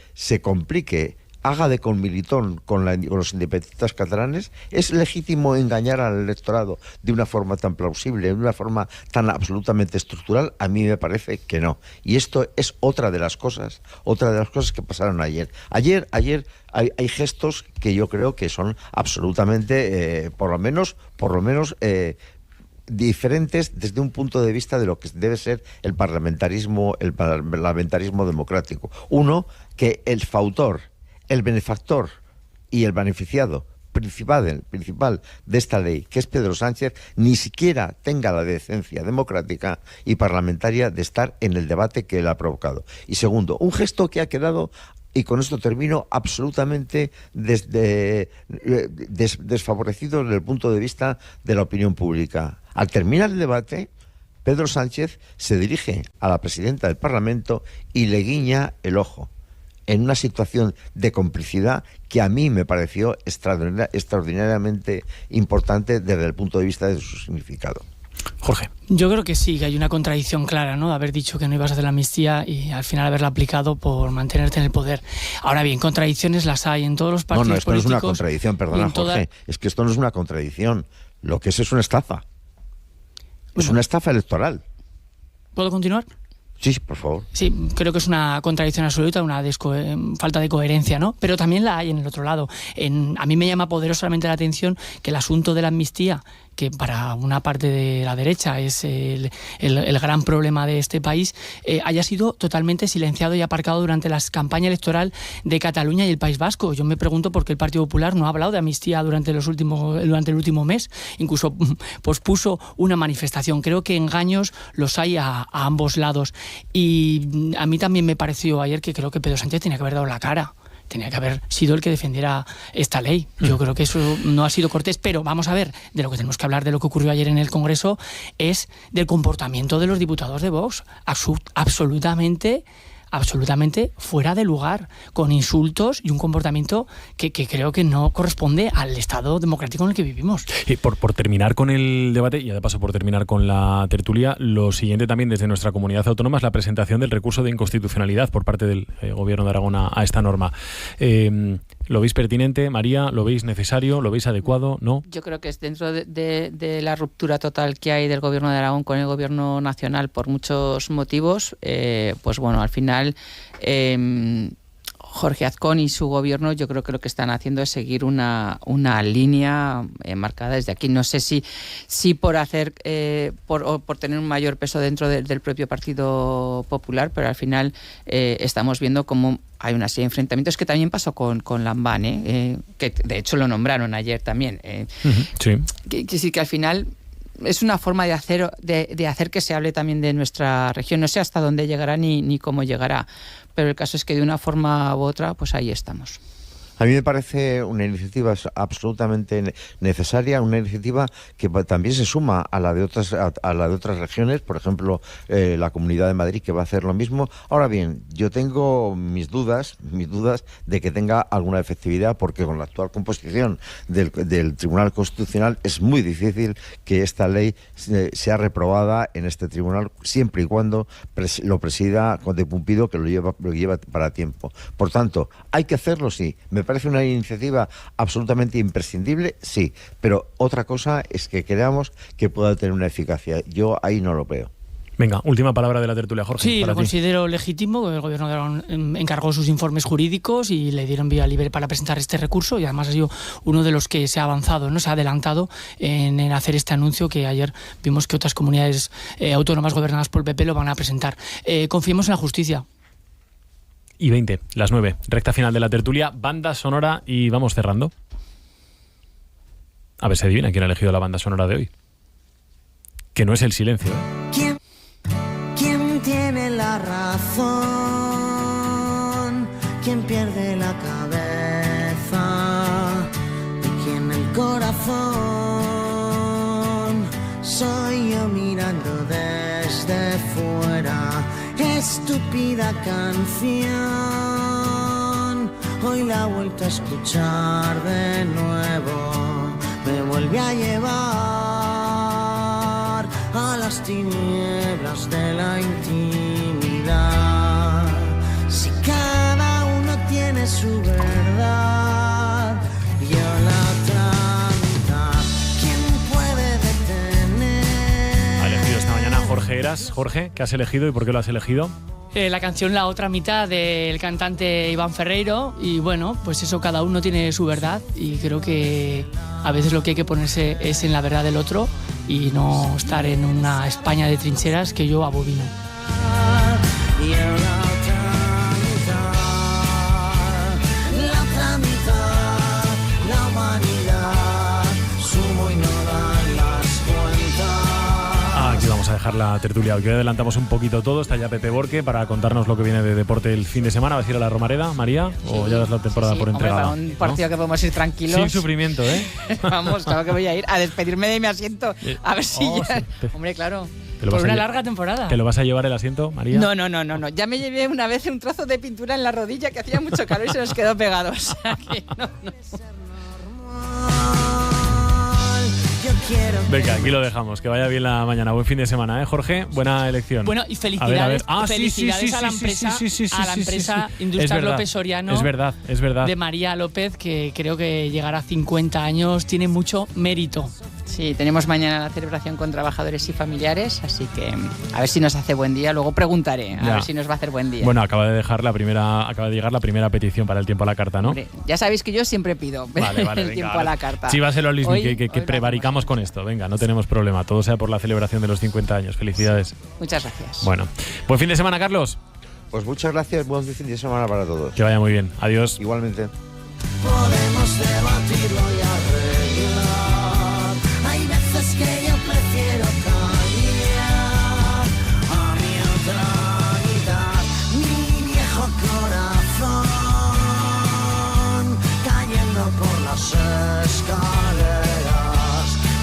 complique, haga de conmilitón con los independentistas catalanes? ¿Es legítimo engañar al electorado de una forma tan plausible, de una forma tan absolutamente estructural? A mí me parece que no. Y esto es otra de las cosas que pasaron ayer. Ayer hay gestos que yo creo que son absolutamente, por lo menos diferentes desde un punto de vista de lo que debe ser el parlamentarismo democrático. Uno, que el fautor, el benefactor y el beneficiado principal de esta ley, que es Pedro Sánchez, ni siquiera tenga la decencia democrática y parlamentaria de estar en el debate que él ha provocado. Y segundo, un gesto que ha quedado, y con esto termino, absolutamente desfavorecido desde el punto de vista de la opinión pública. Al terminar el debate, Pedro Sánchez se dirige a la presidenta del Parlamento y le guiña el ojo, en una situación de complicidad que a mí me pareció extraordinariamente importante desde el punto de vista de su significado. Jorge. Yo creo que sí, que hay una contradicción clara, ¿no? Haber dicho que no ibas a hacer la amnistía y al final haberla aplicado por mantenerte en el poder. Ahora bien, contradicciones las hay en todos los partidos políticos. No, esto no es una contradicción, perdona, Jorge. Es que esto no es una contradicción. Lo que es una estafa. Es una estafa electoral. ¿Puedo continuar? Sí, por favor. Sí, creo que es una contradicción absoluta, una falta de coherencia, ¿no? Pero también la hay en el otro lado. A mí me llama poderosamente la atención que el asunto de la amnistía, que para una parte de la derecha es el gran problema de este país, haya sido totalmente silenciado y aparcado durante la campaña electoral de Cataluña y el País Vasco. Yo me pregunto por qué el Partido Popular no ha hablado de amnistía durante el último mes. Incluso pospuso una manifestación. Creo que engaños los hay a ambos lados. Y a mí también me pareció ayer que creo que Pedro Sánchez tenía que haber dado la cara. Tenía que haber sido el que defendiera esta ley. Yo creo que eso no ha sido cortés, pero vamos a ver, de lo que tenemos que hablar, de lo que ocurrió ayer en el Congreso, es del comportamiento de los diputados de Vox. Absolutamente fuera de lugar, con insultos y un comportamiento que creo que no corresponde al Estado democrático en el que vivimos. Y por terminar con el debate, y de paso por terminar con la tertulia, lo siguiente también desde nuestra comunidad autónoma es la presentación del recurso de inconstitucionalidad por parte del Gobierno de Aragón a esta norma. ¿Lo veis pertinente, María? ¿Lo veis necesario? ¿Lo veis adecuado? ¿No? Yo creo que es dentro de la ruptura total que hay del Gobierno de Aragón con el Gobierno nacional por muchos motivos, pues bueno, al final Jorge Azcón y su gobierno, yo creo que lo que están haciendo es seguir una línea marcada desde aquí. No sé si por hacer por tener un mayor peso dentro del propio Partido Popular, pero al final estamos viendo cómo hay una serie de enfrentamientos que también pasó con Lambán, que de hecho lo nombraron ayer también. Sí. Que al final es una forma de hacer que se hable también de nuestra región. No sé hasta dónde llegará ni cómo llegará, pero el caso es que de una forma u otra, pues ahí estamos. A mí me parece una iniciativa absolutamente necesaria, una iniciativa que también se suma a la de otras regiones, por ejemplo, la Comunidad de Madrid, que va a hacer lo mismo. Ahora bien, yo tengo mis dudas de que tenga alguna efectividad, porque con la actual composición del Tribunal Constitucional es muy difícil que esta ley sea reprobada en este tribunal, siempre y cuando lo presida Conde Pumpido, que lo lleva para tiempo. Por tanto, ¿hay que hacerlo? Sí. ¿Me parece una iniciativa absolutamente imprescindible? Sí, pero otra cosa es que creamos que pueda tener una eficacia. Yo ahí no lo veo. Venga, última palabra de la tertulia, Jorge. Sí, lo considero legítimo. El Gobierno de Aragón encargó sus informes jurídicos y le dieron vía libre para presentar este recurso, y además ha sido uno de los que se ha avanzado, ¿no? Se ha adelantado en hacer este anuncio, que ayer vimos que otras comunidades autónomas gobernadas por el PP lo van a presentar. Confiemos en la justicia. Y 20, las 9, recta final de la tertulia, banda sonora, y vamos cerrando. A ver si adivina quién ha elegido la banda sonora de hoy. Que no es El Silencio, ¿eh? ¿Quién tiene la razón? ¿Quién pierde la cabeza? ¿Y quién el corazón? Soy yo mirando desde fuera. Estúpida canción, hoy la he vuelto a escuchar de nuevo, me vuelve a llevar a las tinieblas de la intimidad. Si cada uno tiene su verdad, yo la otra mitad, ¿quién puede detener? Ha elegido esta mañana Jorge Heras. Jorge, ¿qué has elegido y por qué lo has elegido? La canción La Otra Mitad del cantante Iván Ferreiro, y bueno, pues eso, cada uno tiene su verdad, y creo que a veces lo que hay que ponerse es en la verdad del otro y no estar en una España de trincheras que yo abomino. Vamos a dejar la tertulia. Hoy adelantamos un poquito todo. Está ya Pepe Borque para contarnos lo que viene de deporte el fin de semana. ¿Vas a ir a la Romareda, María? ¿O ya das la temporada por entregada? Hombre, para un partido, ¿no?, que podemos ir tranquilos. Sin sufrimiento, ¿eh? Vamos, claro que voy a ir a despedirme de mi asiento. A ver si ya... Hombre, claro. Por una larga temporada. ¿Te lo vas a llevar el asiento, María? No. Ya me llevé una vez un trozo de pintura en la rodilla que hacía mucho calor y se nos quedó pegado. O sea que no. Venga, aquí lo dejamos. Que vaya bien la mañana. Buen fin de semana, ¿eh, Jorge? Buena elección. Bueno, y felicidades, a la empresa Industrial López Soriano. Es verdad. De María López, que creo que llegará a 50 años. Tiene mucho mérito. Sí, tenemos mañana la celebración con trabajadores y familiares, así que a ver si nos hace buen día. Luego preguntaré a ver si nos va a hacer buen día. Bueno, acaba de llegar la primera petición para el tiempo a la carta, ¿no? Hombre, ya sabéis que yo siempre pido el venga, tiempo a la carta. Chívaselo a Luismi, que prevaricamos con esto. Venga, no tenemos problema. Todo sea por la celebración de los 50 años. Felicidades. Sí. Muchas gracias. Bueno, buen fin de semana, Carlos. Pues muchas gracias. Buen fin de semana para todos. Que vaya muy bien. Adiós. Igualmente. Podemos debatirlo y arreglar. Hay veces que yo prefiero callar a mi otra mitad, mi viejo corazón cayendo por las escaleras.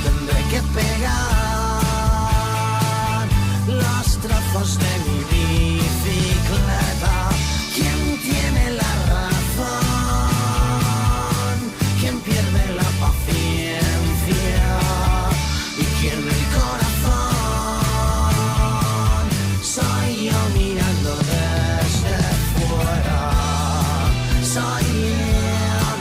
Tendré que pegar los trozos de mi bicicleta. ¿Quién tiene la razón? ¿Quién pierde la paciencia? ¿Y quién el corazón? Soy yo mirando desde fuera. Soy yo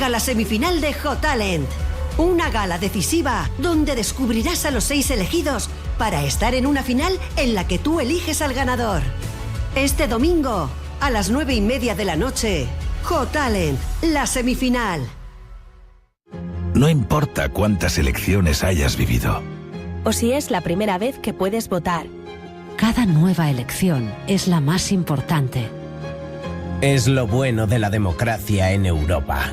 llega la semifinal de Hot Talent. Una gala decisiva donde descubrirás a los 6 elegidos para estar en una final en la que tú eliges al ganador. Este domingo, a las 9:30 de la noche, Hot Talent, la semifinal. No importa cuántas elecciones hayas vivido. O si es la primera vez que puedes votar. Cada nueva elección es la más importante. Es lo bueno de la democracia en Europa.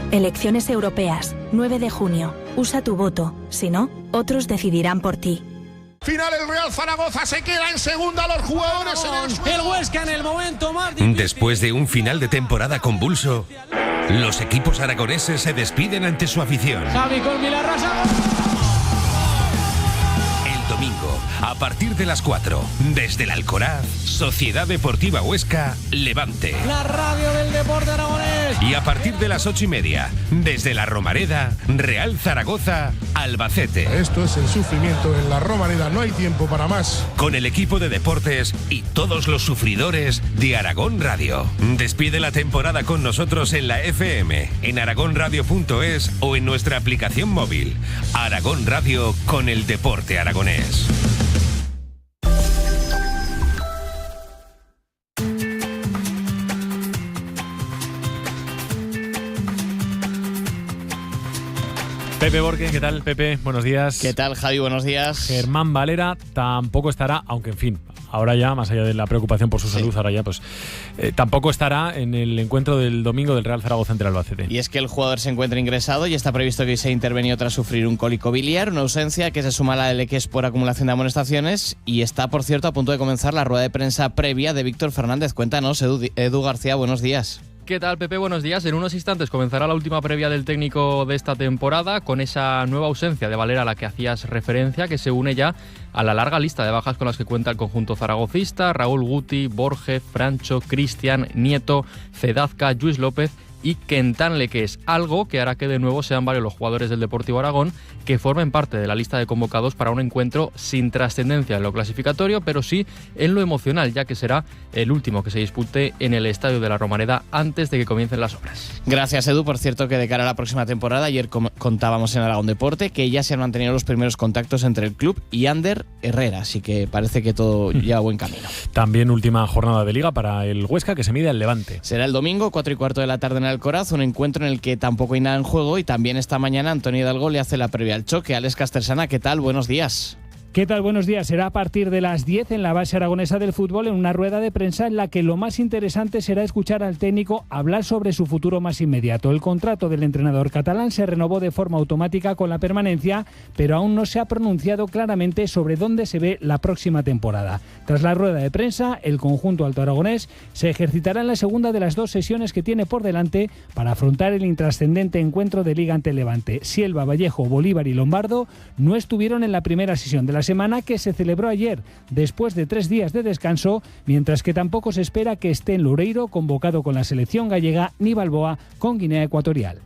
Elecciones europeas, 9 de junio. Usa tu voto. Si no, otros decidirán por ti. Final, el Real Zaragoza se queda en segunda, los jugadores en el Huesca en el momento más difícil. Después de un final de temporada convulso, los equipos aragoneses se despiden ante su afición. Javi Colmilarrasa. El domingo, a partir de las 4, desde el Alcoraz, Sociedad Deportiva Huesca, Levante. La radio del deporte aragonés. Y a partir de las 8:30, desde la Romareda, Real Zaragoza, Albacete. Esto es el sufrimiento en la Romareda, no hay tiempo para más. Con el equipo de deportes y todos los sufridores de Aragón Radio. Despide la temporada con nosotros en la FM, en aragonradio.es o en nuestra aplicación móvil. Aragón Radio con el deporte aragonés. Pepe Borque, ¿qué tal, Pepe? Buenos días. ¿Qué tal, Javi? Buenos días. Germán Valera tampoco estará, aunque en fin, ahora ya, más allá de la preocupación por su salud, ahora ya pues tampoco estará en el encuentro del domingo del Real Zaragoza ante el Albacete. Y es que el jugador se encuentra ingresado y está previsto que se intervenido tras sufrir un cólico biliar, una ausencia que se suma a la del Eques por acumulación de amonestaciones, y está, por cierto, a punto de comenzar la rueda de prensa previa de Víctor Fernández. Cuéntanos, Edu García, buenos días. ¿Qué tal, Pepe? Buenos días. En unos instantes comenzará la última previa del técnico de esta temporada, con esa nueva ausencia de Valera a la que hacías referencia, que se une ya a la larga lista de bajas con las que cuenta el conjunto zaragocista: Raúl Guti, Borge, Francho, Cristian, Nieto, Cedazca, Lluís López y Quentán Lequés, algo que hará que de nuevo sean varios los jugadores del Deportivo Aragón que formen parte de la lista de convocados para un encuentro sin trascendencia en lo clasificatorio, pero sí en lo emocional, ya que será el último que se dispute en el Estadio de la Romareda antes de que comiencen las obras. Gracias, Edu. Por cierto, que de cara a la próxima temporada, ayer contábamos en Aragón Deporte que ya se han mantenido los primeros contactos entre el club y Ander Herrera, así que parece que todo ya buen camino. También última jornada de Liga para el Huesca, que se mide al Levante. Será el domingo, 4:15 de la tarde en el Alcoraz, un encuentro en el que tampoco hay nada en juego, y también esta mañana Antonio Hidalgo le hace la previa al choque. Alex Castersana, ¿qué tal? Buenos días. ¿Qué tal? Buenos días. Será a partir de las 10 en la base aragonesa del fútbol, en una rueda de prensa en la que lo más interesante será escuchar al técnico hablar sobre su futuro más inmediato. El contrato del entrenador catalán se renovó de forma automática con la permanencia, pero aún no se ha pronunciado claramente sobre dónde se ve la próxima temporada. Tras la rueda de prensa, el conjunto altoaragonés se ejercitará en la segunda de las 2 sesiones que tiene por delante para afrontar el intrascendente encuentro de Liga ante el Levante. Sielva, Vallejo, Bolívar y Lombardo no estuvieron en la primera sesión de la semana, que se celebró ayer después de 3 días de descanso, mientras que tampoco se espera que esté en Loureiro, convocado con la selección gallega, ni Balboa con Guinea Ecuatorial.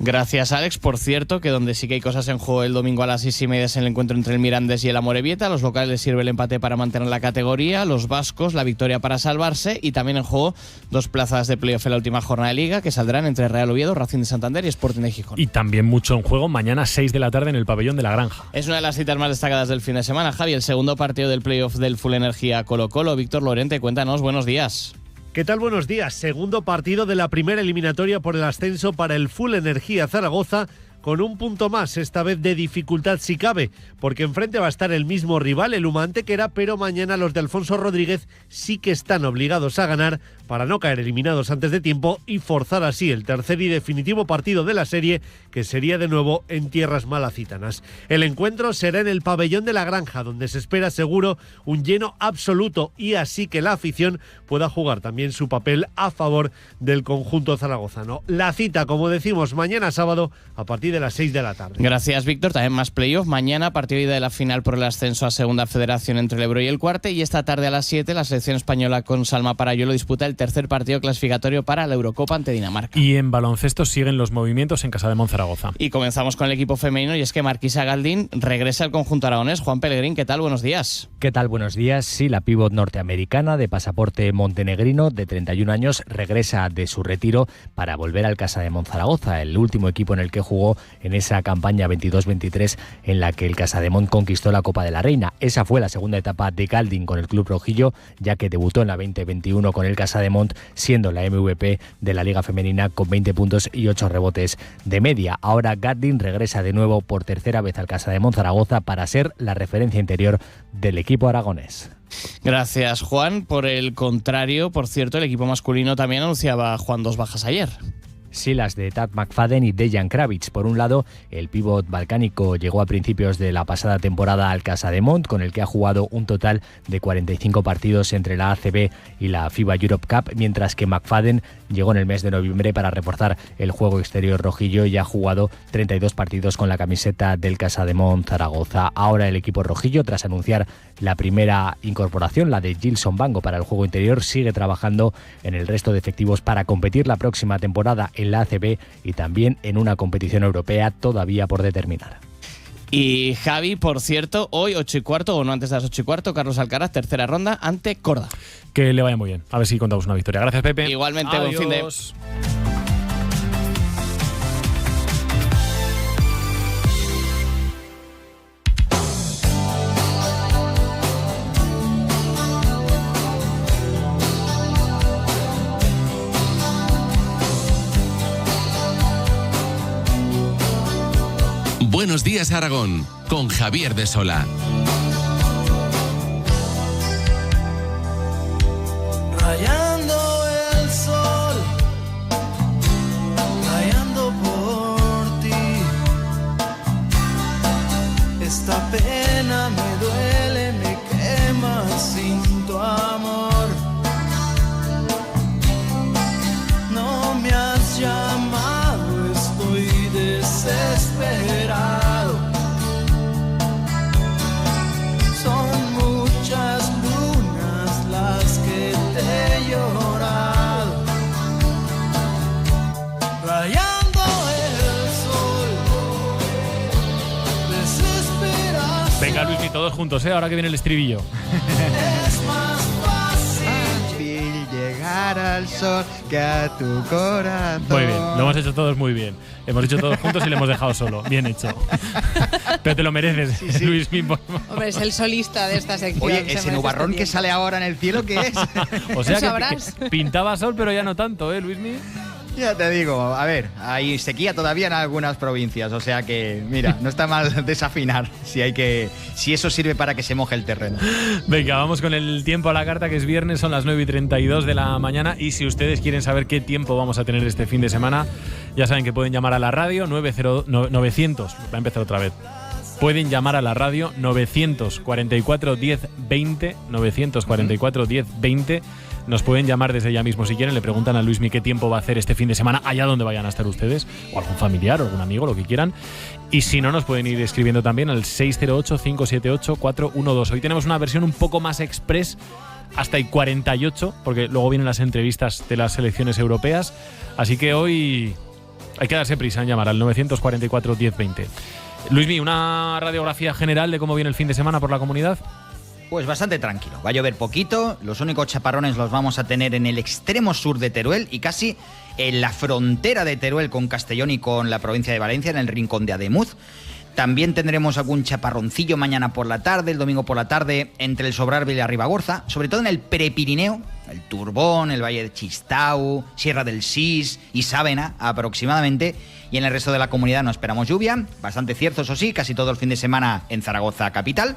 Gracias, Alex. Por cierto, que donde sí que hay cosas en juego el domingo a las 6:30 es el encuentro entre el Mirandés y el Amorebieta. Los locales les sirve el empate para mantener la categoría, los vascos la victoria para salvarse, y también en juego 2 plazas de playoff en la última jornada de Liga, que saldrán entre Real Oviedo, Racing de Santander y Sporting de Gijón. Y también mucho en juego mañana 6 de la tarde en el pabellón de la Granja. Es una de las citas más destacadas del fin de semana, Javi, el segundo partido del playoff del Full Energía Colo-Colo. Víctor Lorente, cuéntanos, buenos días. ¿Qué tal? Buenos días. Segundo partido de la primera eliminatoria por el ascenso para el Full Energía Zaragoza, con un punto más, esta vez de dificultad si cabe, porque enfrente va a estar el mismo rival, el Uma Antequera, pero mañana los de Alfonso Rodríguez sí que están obligados a ganar para no caer eliminados antes de tiempo y forzar así el tercer y definitivo partido de la serie, que sería de nuevo en tierras malacítanas. El encuentro será en el pabellón de la Granja, donde se espera seguro un lleno absoluto, y así que la afición pueda jugar también su papel a favor del conjunto zaragozano. La cita, como decimos, mañana sábado a partir partir de las 6 de la tarde. Gracias, Víctor. También más playoff. Mañana, partido de ida de la final por el ascenso a Segunda Federación entre el Ebro y el Cuarte. Y esta tarde a las 7, la selección española con Salma Parayuelo disputa el tercer partido clasificatorio para la Eurocopa ante Dinamarca. Y en baloncesto siguen los movimientos en Casademont Zaragoza. Y comenzamos con el equipo femenino, y es que Marquisa Galdín regresa al conjunto aragonés. Juan Pellegrín, ¿qué tal? Buenos días. ¿Qué tal? Buenos días. Sí, la pívot norteamericana de pasaporte montenegrino de 31 años regresa de su retiro para volver al Casademont Zaragoza, el último equipo en el que jugó en esa campaña 22-23 en la que el Casademont conquistó la Copa de la Reina. Esa fue la segunda etapa de Galdín con el club rojillo, ya que debutó en la 2021 con el Casademont, siendo la MVP de la Liga Femenina con 20 puntos y 8 rebotes de media. Ahora Galdín regresa de nuevo por tercera vez al Casademont Zaragoza para ser la referencia interior del equipo aragonés. Gracias, Juan. Por el contrario, por cierto, el equipo masculino también anunciaba, Juan, 2 bajas ayer. Sí, las de Tad McFadden y Dejan Kravic. Por un lado, el pívot balcánico llegó a principios de la pasada temporada al Casademont, con el que ha jugado un total de 45 partidos entre la ACB y la FIBA Europe Cup, mientras que McFadden llegó en el mes de noviembre para reforzar el juego exterior rojillo y ha jugado 32 partidos con la camiseta del Casademont Zaragoza. Ahora el equipo rojillo, tras anunciar la primera incorporación, la de Gilson Bango para el juego interior, sigue trabajando en el resto de efectivos para competir la próxima temporada en la ACB y también en una competición europea todavía por determinar. Y Javi, por cierto, hoy 8:15 o no antes de las 8:15, Carlos Alcaraz, tercera ronda ante Korda. Que le vaya muy bien. A ver si contamos una victoria. Gracias, Pepe. Igualmente, adiós. Buen fin de... Buenos días, Aragón, con Javier de Sola. Rayando el sol, rayando por ti. Esta pena me duele, me quema sin tu amor. No me has llamado, estoy desesperado. Son muchas lunas las que te he llorado, rayando el sol, desesperación. Venga, Luis, y todos juntos, ahora que viene el estribillo. Es más fácil llegar al sol que a tu corazón. Muy bien, lo hemos hecho todos muy bien. Hemos hecho todos juntos y le hemos dejado solo. Bien hecho. Pero te lo mereces, sí, sí. Luis mismo. Hombre, es el solista de esta sección. Oye, ese nubarrón que sale ahora en el cielo, ¿qué es? O sea que pintaba sol, pero ya no tanto, Luismi? Ya te digo, a ver, hay sequía todavía en algunas provincias, o sea que, mira, no está mal desafinar si eso sirve para que se moje el terreno. Venga, vamos con el tiempo a la carta, que es viernes, son las 9:32 de la mañana, y si ustedes quieren saber qué tiempo vamos a tener este fin de semana, ya saben que pueden llamar a la radio 900, va a empezar otra vez. Pueden llamar a la radio 944 10 20, 944 10 20. Nos pueden llamar desde ya mismo si quieren, le preguntan a Luismi qué tiempo va a hacer este fin de semana allá donde vayan a estar ustedes, o algún familiar o algún amigo, lo que quieran. Y si no, nos pueden ir escribiendo también al 608-578-412. Hoy tenemos una versión un poco más express, hasta el 48, porque luego vienen las entrevistas de las selecciones europeas. Así que hoy hay que darse prisa en llamar al 944 10 20. Luismi, una radiografía general de cómo viene el fin de semana por la comunidad. Pues bastante tranquilo, va a llover poquito, los únicos chaparrones los vamos a tener en el extremo sur de Teruel y casi en la frontera de Teruel con Castellón y con la provincia de Valencia, en el rincón de Ademuz. También tendremos algún chaparroncillo mañana por la tarde, el domingo por la tarde, entre el Sobrarbe y la Ribagorza, sobre todo en el Prepirineo, el Turbón, el Valle de Chistau, Sierra del Sis y Sávena aproximadamente, y en el resto de la comunidad no esperamos lluvia, bastante cierzo, eso sí, casi todo el fin de semana en Zaragoza capital,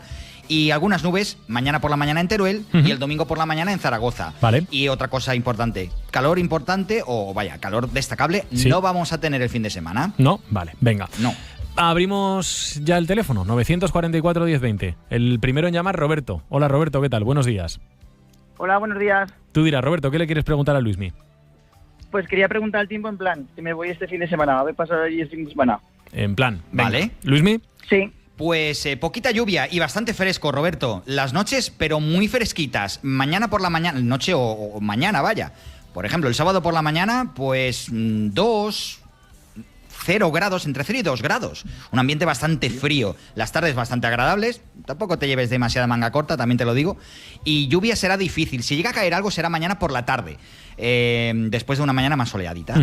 y algunas nubes mañana por la mañana en Teruel y el domingo por la mañana en Zaragoza. Vale. Y otra cosa importante, calor importante, o vaya, calor destacable, sí. No vamos a tener el fin de semana. No, vale, venga. No. Abrimos ya el teléfono, 944 10 20. El primero en llamar, Roberto. Hola, Roberto, ¿qué tal? Buenos días. Hola, buenos días. Tú dirás, Roberto, ¿qué le quieres preguntar a Luismi? Pues quería preguntar el tiempo en plan, si me voy este fin de semana, a ver pasar allí el fin de semana. en plan. Venga. Vale. ¿Luismi? Sí. Pues poquita lluvia y bastante fresco, Roberto. Las noches, pero muy fresquitas. Mañana por la mañana, noche o mañana, vaya. Por ejemplo, el sábado por la mañana, pues 0 grados, entre 0 y 2 grados. Un ambiente bastante frío. Las tardes bastante agradables. Tampoco te lleves demasiada manga corta, también te lo digo. Y lluvia será difícil. Si llega a caer algo, será mañana por la tarde. Después de una mañana más soleadita.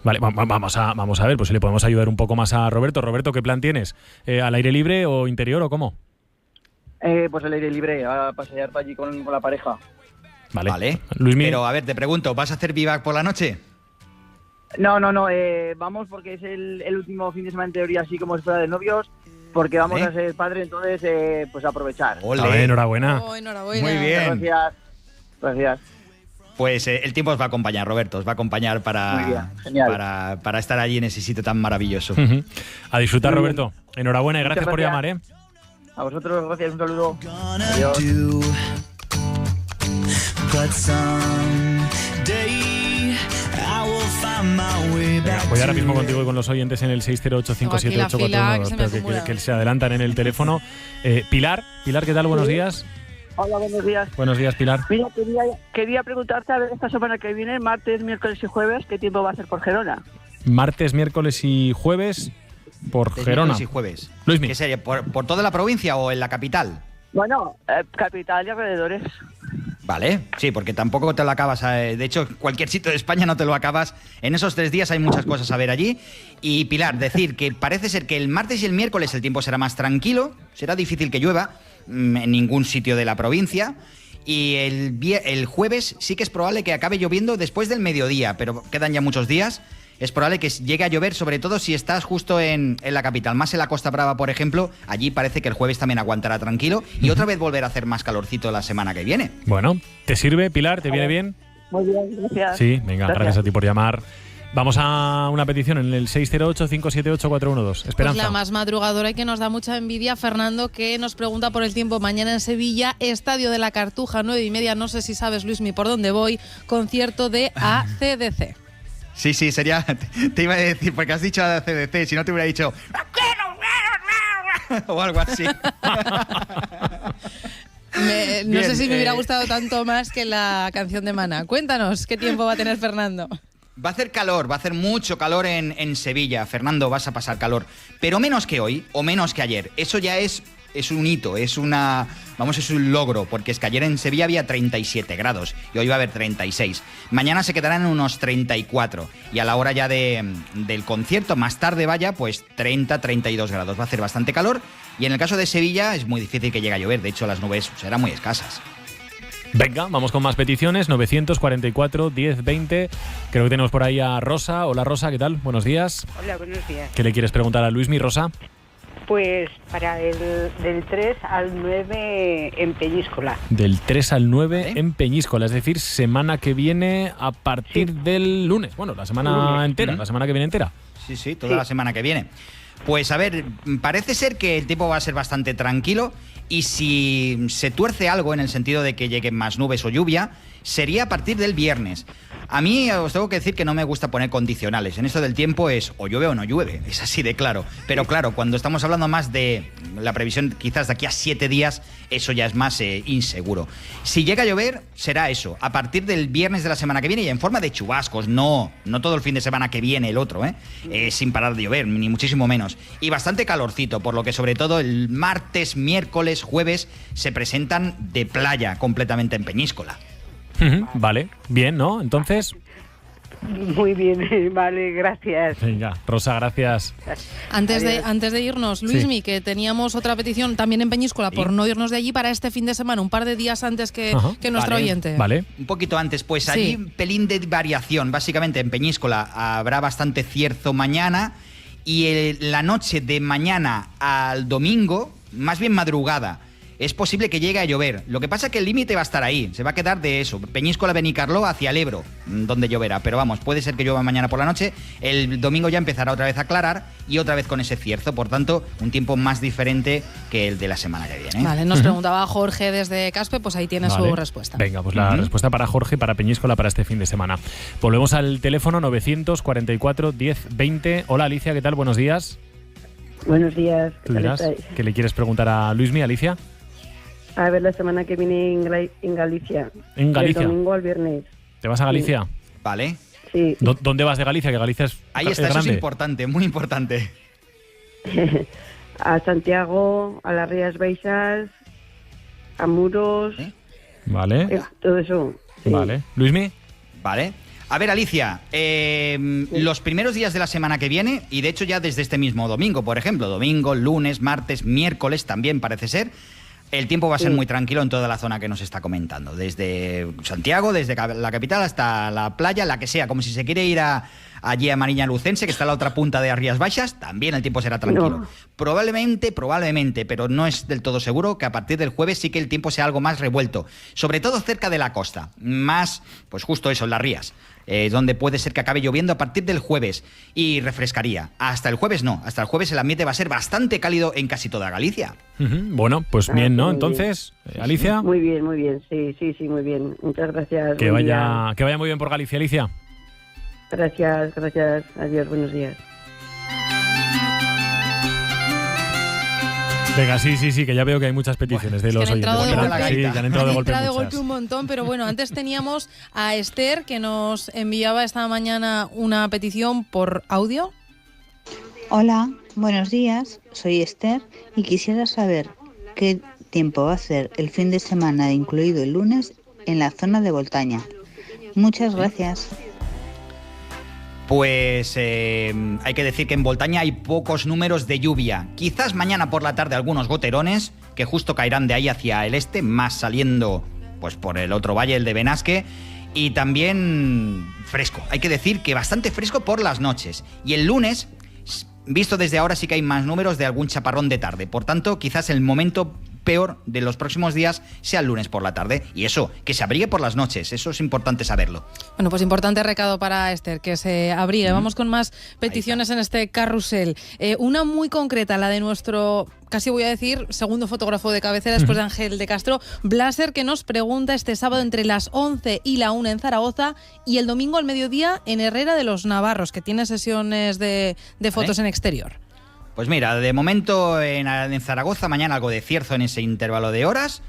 Vale, vamos a ver, pues si le podemos ayudar un poco más a Roberto. Roberto, ¿qué plan tienes? ¿Al aire libre o interior o cómo? Pues al aire libre, a pasear para allí con la pareja. Vale. Luismi. Pero a ver, te pregunto, ¿vas a hacer vivac por la noche? No, vamos porque es el último fin de semana en teoría así como es fuera de novios, porque vamos a ser padre, entonces pues aprovechar. ¡Ole! Enhorabuena. Enhorabuena. Muy bien. Gracias. Pues el tiempo os va a acompañar, Roberto, os va a acompañar para estar allí en ese sitio tan maravilloso. A disfrutar, Roberto. Enhorabuena y gracias por llamar, ¿eh? A vosotros, gracias, un saludo. Venga, voy ahora mismo contigo y con los oyentes en el 608578411, que se adelantan en el teléfono. Pilar, ¿qué tal? Buenos días. Hola, buenos días. Buenos días, Pilar. Mira, quería preguntarte, a ver, esta semana que viene, martes, miércoles y jueves, ¿qué tiempo va a ser por Gerona? Martes, miércoles y jueves por Gerona. Miércoles y jueves. Luismi. ¿Qué sería? ¿Por toda la provincia o en la capital? Bueno, capital y alrededores. Vale, sí, porque tampoco te lo acabas. De hecho, cualquier sitio de España no te lo acabas. En esos 3 días hay muchas cosas a ver allí. Y Pilar, decir que parece ser que el martes y el miércoles el tiempo será más tranquilo, será difícil que llueva en ningún sitio de la provincia. Y el jueves sí que es probable que acabe lloviendo después del mediodía, pero quedan ya muchos días. Es probable que llegue a llover, sobre todo si estás justo en la capital. Más en la Costa Brava, por ejemplo, allí parece que el jueves también aguantará tranquilo y otra vez volverá a hacer más calorcito la semana que viene. Bueno, ¿te sirve, Pilar? ¿Te viene bien? Muy bien, gracias. Sí, venga, gracias a ti por llamar. Vamos a una petición en el 608-578-412. Esperanza. Pues la más madrugadora y que nos da mucha envidia, Fernando, que nos pregunta por el tiempo mañana en Sevilla, Estadio de la Cartuja, 9:30. No sé si sabes, Luismi, por dónde voy. Concierto de AC/DC. Sí, sería. Te iba a decir, porque has dicho AC/DC, si no te hubiera dicho. O algo así. No sé si me hubiera gustado tanto más que la canción de Maná. Cuéntanos, ¿qué tiempo va a tener Fernando? Va a hacer calor, va a hacer mucho calor en Sevilla. Fernando, vas a pasar calor. Pero menos que hoy o menos que ayer. Eso ya es un hito, es un logro, porque es que ayer en Sevilla había 37 grados y hoy va a haber 36. Mañana se quedarán en unos 34 y a la hora ya del concierto, más tarde vaya, pues 30-32 grados. Va a hacer bastante calor y en el caso de Sevilla es muy difícil que llegue a llover, de hecho las nubes serán muy escasas. Venga, vamos con más peticiones, 944-1020. Creo que tenemos por ahí a Rosa. Hola Rosa, ¿qué tal? Buenos días. Hola, buenos días. ¿Qué le quieres preguntar a Luismi, Rosa? Pues para del 3 al 9 en Peñíscola. Del 3 al 9 en Peñíscola, es decir, semana que viene a partir del lunes. Bueno, la semana entera, la semana que viene entera. Sí, toda la semana que viene. Pues a ver, parece ser que el tiempo va a ser bastante tranquilo y si se tuerce algo en el sentido de que lleguen más nubes o lluvia, sería a partir del viernes. A mí os tengo que decir que no me gusta poner condicionales. En esto del tiempo es o llueve o no llueve, es así de claro. Pero claro, cuando estamos hablando más de la previsión quizás de aquí a 7 días, eso ya es más inseguro. Si llega a llover, será eso, a partir del viernes de la semana que viene y en forma de chubascos, no todo el fin de semana que viene el otro, sin parar de llover, ni muchísimo menos. Y bastante calorcito, por lo que sobre todo el martes, miércoles, jueves se presentan de playa completamente en Peñíscola. Vale, bien, ¿no? Entonces... Muy bien, vale, gracias. Venga, Rosa, gracias. Antes de irnos, Luismi, que teníamos otra petición también en Peñíscola por no irnos de allí para este fin de semana, un par de días antes que nuestro oyente. Vale. Un poquito antes, pues allí un pelín de variación. Básicamente en Peñíscola habrá bastante cierzo mañana y la noche de mañana al domingo, más bien madrugada, es posible que llegue a llover. Lo que pasa es que el límite va a estar ahí. Se va a quedar de eso. Peñíscola, Benicarló, hacia el Ebro, donde lloverá. Pero vamos, puede ser que llueva mañana por la noche. El domingo ya empezará otra vez a aclarar y otra vez con ese cierzo. Por tanto, un tiempo más diferente que el de la semana que viene. Vale, nos preguntaba Jorge desde Caspe, pues ahí tiene su respuesta. Venga, pues la respuesta para Jorge, para Peñíscola, para este fin de semana. Volvemos al teléfono 944-1020. Hola Alicia, ¿qué tal? Buenos días. Buenos días. Tú dirás, ¿qué le quieres preguntar a Luismi, Alicia? A ver, la semana que viene en Galicia. ¿En Galicia? Del domingo al viernes. ¿Te vas a Galicia? Sí. Vale. Sí. ¿Dónde vas de Galicia? Que Galicia es Ahí está, grande. eso es importante, muy importante. A Santiago, a las Rías Baixas, a Muros. Vale. Todo eso. Sí. Vale. ¿Luismi? Vale. A ver, Alicia, los primeros días de la semana que viene, y de hecho ya desde este mismo domingo, por ejemplo, domingo, lunes, martes, miércoles también parece ser, el tiempo va a ser muy tranquilo en toda la zona que nos está comentando. Desde Santiago, desde la capital hasta la playa, la que sea, como si se quiere ir allí a Mariña Lucense, que está a la otra punta de Rías Baixas, también el tiempo será tranquilo. No. Probablemente, pero no es del todo seguro que a partir del jueves sí que el tiempo sea algo más revuelto, sobre todo cerca de la costa, más, pues justo eso, en las rías, donde puede ser que acabe lloviendo a partir del jueves y refrescaría. Hasta el jueves no, hasta el jueves el ambiente va a ser bastante cálido en casi toda Galicia. Bueno, pues bien, ¿no? Entonces, Alicia. Muy bien, sí, muy bien. Muchas gracias. Que vaya muy bien por Galicia, Alicia. Gracias. Adiós, buenos días. Venga, sí, que ya veo que hay muchas peticiones de los oyentes. Sí, que han entrado de golpe de muchas. un montón, pero bueno, antes teníamos a Esther, que nos enviaba esta mañana una petición por audio. Hola, buenos días, soy Esther y quisiera saber qué tiempo va a hacer el fin de semana, incluido el lunes, en la zona de Voltaña. Muchas gracias. Pues hay que decir que en Voltaña hay pocos números de lluvia. Quizás mañana por la tarde algunos goterones que justo caerán de ahí hacia el este, más saliendo pues por el otro valle, el de Benasque. Y también fresco. Hay que decir que bastante fresco por las noches. Y el lunes, visto desde ahora, sí que hay más números de algún chaparrón de tarde. Por tanto, quizás el momento peor de los próximos días sea el lunes por la tarde. Y eso, que se abrigue por las noches. Eso es importante saberlo. Bueno, pues importante recado para Esther, que se abrigue. Vamos con más peticiones en este carrusel. Una muy concreta, la de nuestro, casi voy a decir, segundo fotógrafo de cabecera después de Ángel de Castro, Blaser, que nos pregunta este sábado entre las 11 y la 1 en Zaragoza y el domingo al mediodía en Herrera de los Navarros, que tiene sesiones de fotos en exterior. Pues mira, de momento en Zaragoza, mañana algo de cierzo en ese intervalo de horas.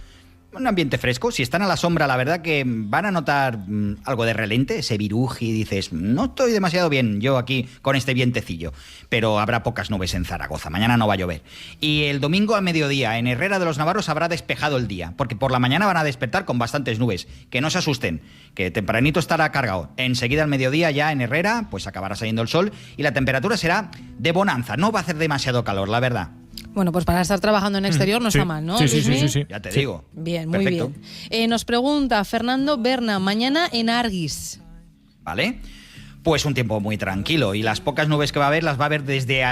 Un ambiente fresco. Si están a la sombra, la verdad que van a notar algo de relente, ese viruji, dices, no estoy demasiado bien yo aquí con este vientecillo. Pero habrá pocas nubes en Zaragoza, mañana no va a llover. Y el domingo al mediodía en Herrera de los Navarros habrá despejado el día, porque por la mañana van a despertar con bastantes nubes. Que no se asusten, que tempranito estará cargado. Enseguida al mediodía ya en Herrera, pues acabará saliendo el sol y la temperatura será de bonanza. No va a hacer demasiado calor, la verdad. Bueno, pues para estar trabajando en exterior no está mal, ¿no? Sí. Ya te digo. Bien, muy perfecto. bien. Nos pregunta Fernando Berna, mañana en Arguis. Vale. Pues un tiempo muy tranquilo y las pocas nubes que va a haber las va a ver desde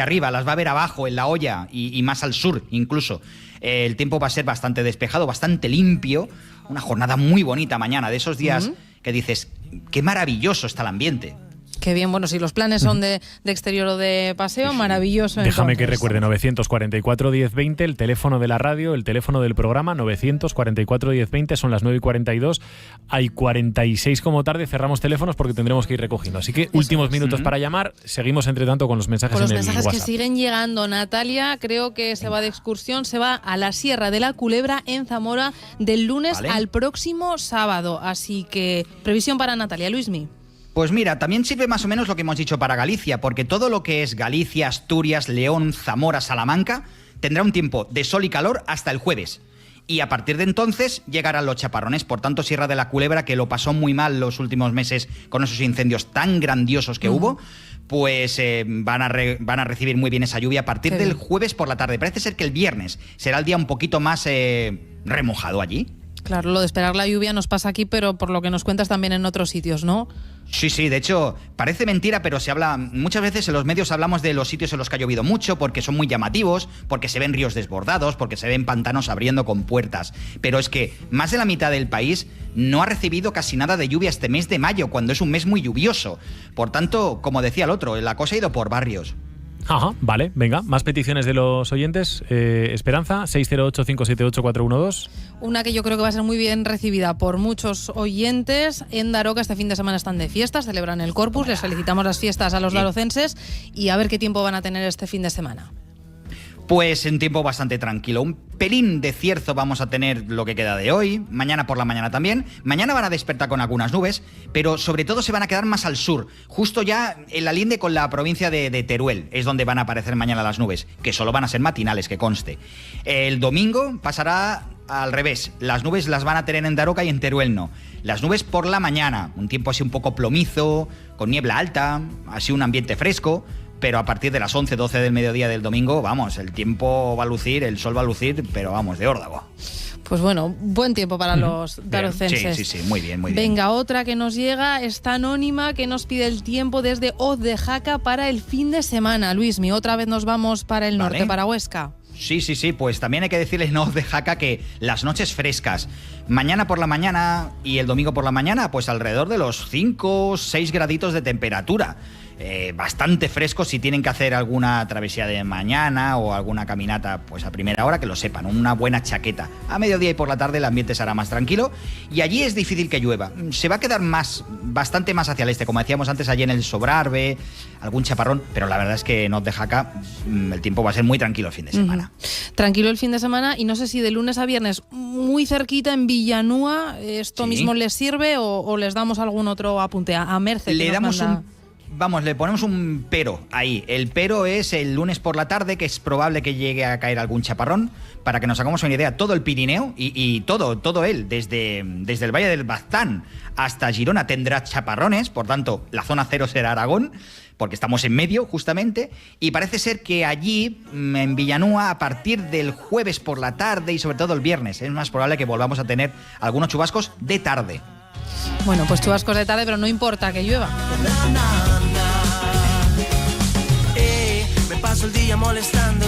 arriba, las va a ver abajo en la olla y más al sur incluso. El tiempo va a ser bastante despejado, bastante limpio. Una jornada muy bonita mañana, de esos días que dices, qué maravilloso está el ambiente. Qué bien, bueno, si los planes son de exterior o de paseo, maravilloso. Déjame entonces. que recuerde 944 1020, el teléfono de la radio, el teléfono del programa, 944 1020, son las 9:42. Hay 46 como tarde, cerramos teléfonos porque tendremos que ir recogiendo. Así que últimos minutos para llamar, seguimos entre tanto con los mensajes con los en el mensajes WhatsApp. que siguen llegando. Natalia creo que se va de excursión, se va a la Sierra de la Culebra en Zamora del lunes al próximo sábado. Así que previsión para Natalia. Luismi. Pues mira, también sirve más o menos lo que hemos dicho para Galicia, porque todo lo que es Galicia, Asturias, León, Zamora, Salamanca, tendrá un tiempo de sol y calor hasta el jueves. Y a partir de entonces llegarán los chaparrones. Por tanto, Sierra de la Culebra, que lo pasó muy mal los últimos meses con esos incendios tan grandiosos que hubo, pues van a recibir muy bien esa lluvia a partir del jueves por la tarde. Parece ser que el viernes será el día un poquito más remojado allí. Claro, lo de esperar la lluvia nos pasa aquí, pero por lo que nos cuentas también en otros sitios, ¿no? Sí, de hecho, parece mentira, pero se habla, muchas veces en los medios hablamos de los sitios en los que ha llovido mucho, porque son muy llamativos, porque se ven ríos desbordados, porque se ven pantanos abriendo con puertas. Pero es que más de la mitad del país no ha recibido casi nada de lluvia este mes de mayo, cuando es un mes muy lluvioso. Por tanto, como decía el otro, la cosa ha ido por barrios. Ajá, vale, venga, más peticiones de los oyentes. Esperanza, 608-578-412. Una que yo creo que va a ser muy bien recibida por muchos oyentes. En Daroca este fin de semana están de fiestas, celebran el Corpus, les felicitamos las fiestas a los darocenses y a ver qué tiempo van a tener este fin de semana. Pues en tiempo bastante tranquilo. Un pelín de cierzo vamos a tener lo que queda de hoy. Mañana por la mañana también. Mañana van a despertar con algunas nubes, pero sobre todo se van a quedar más al sur. Justo ya en la linde con la provincia de Teruel es donde van a aparecer mañana las nubes, que solo van a ser matinales, que conste. El domingo pasará al revés. Las nubes las van a tener en Daroca y en Teruel no. Las nubes por la mañana. Un tiempo así un poco plomizo, con niebla alta, así un ambiente fresco. Pero a partir de las 11, 12 del mediodía del domingo, vamos, el tiempo va a lucir, el sol va a lucir, pero vamos, de órdago. Pues bueno, buen tiempo para los darocenses. Sí, muy bien, muy bien. Venga, otra que nos llega, está anónima, que nos pide el tiempo desde Hoz de Jaca para el fin de semana. Luismi, otra vez nos vamos para el norte, para Huesca. Sí, pues también hay que decirles no de Jaca que las noches frescas, mañana por la mañana y el domingo por la mañana, pues alrededor de los 5 o 6 graditos de temperatura. Bastante fresco si tienen que hacer alguna travesía de mañana o alguna caminata pues a primera hora, que lo sepan, una buena chaqueta. A mediodía y por la tarde el ambiente será más tranquilo y allí es difícil que llueva. Se va a quedar bastante más hacia el este, como decíamos antes, allí en el Sobrarbe, algún chaparrón, pero la verdad es que en Hoz de Jaca el tiempo va a ser muy tranquilo el fin de semana. Tranquilo el fin de semana y no sé si de lunes a viernes muy cerquita en Villanúa esto mismo les sirve o les damos algún otro apunte a Merce. Le damos le ponemos un pero ahí. El pero es el lunes por la tarde, que es probable que llegue a caer algún chaparrón. Para que nos hagamos una idea, todo el Pirineo y todo él, desde el Valle del Baztán hasta Girona tendrá chaparrones, por tanto, la zona cero será Aragón, porque estamos en medio, justamente, y parece ser que allí, en Villanúa, a partir del jueves por la tarde y sobre todo el viernes, es más probable que volvamos a tener algunos chubascos de tarde. Bueno, pues chubascos de tarde, pero no importa que llueva.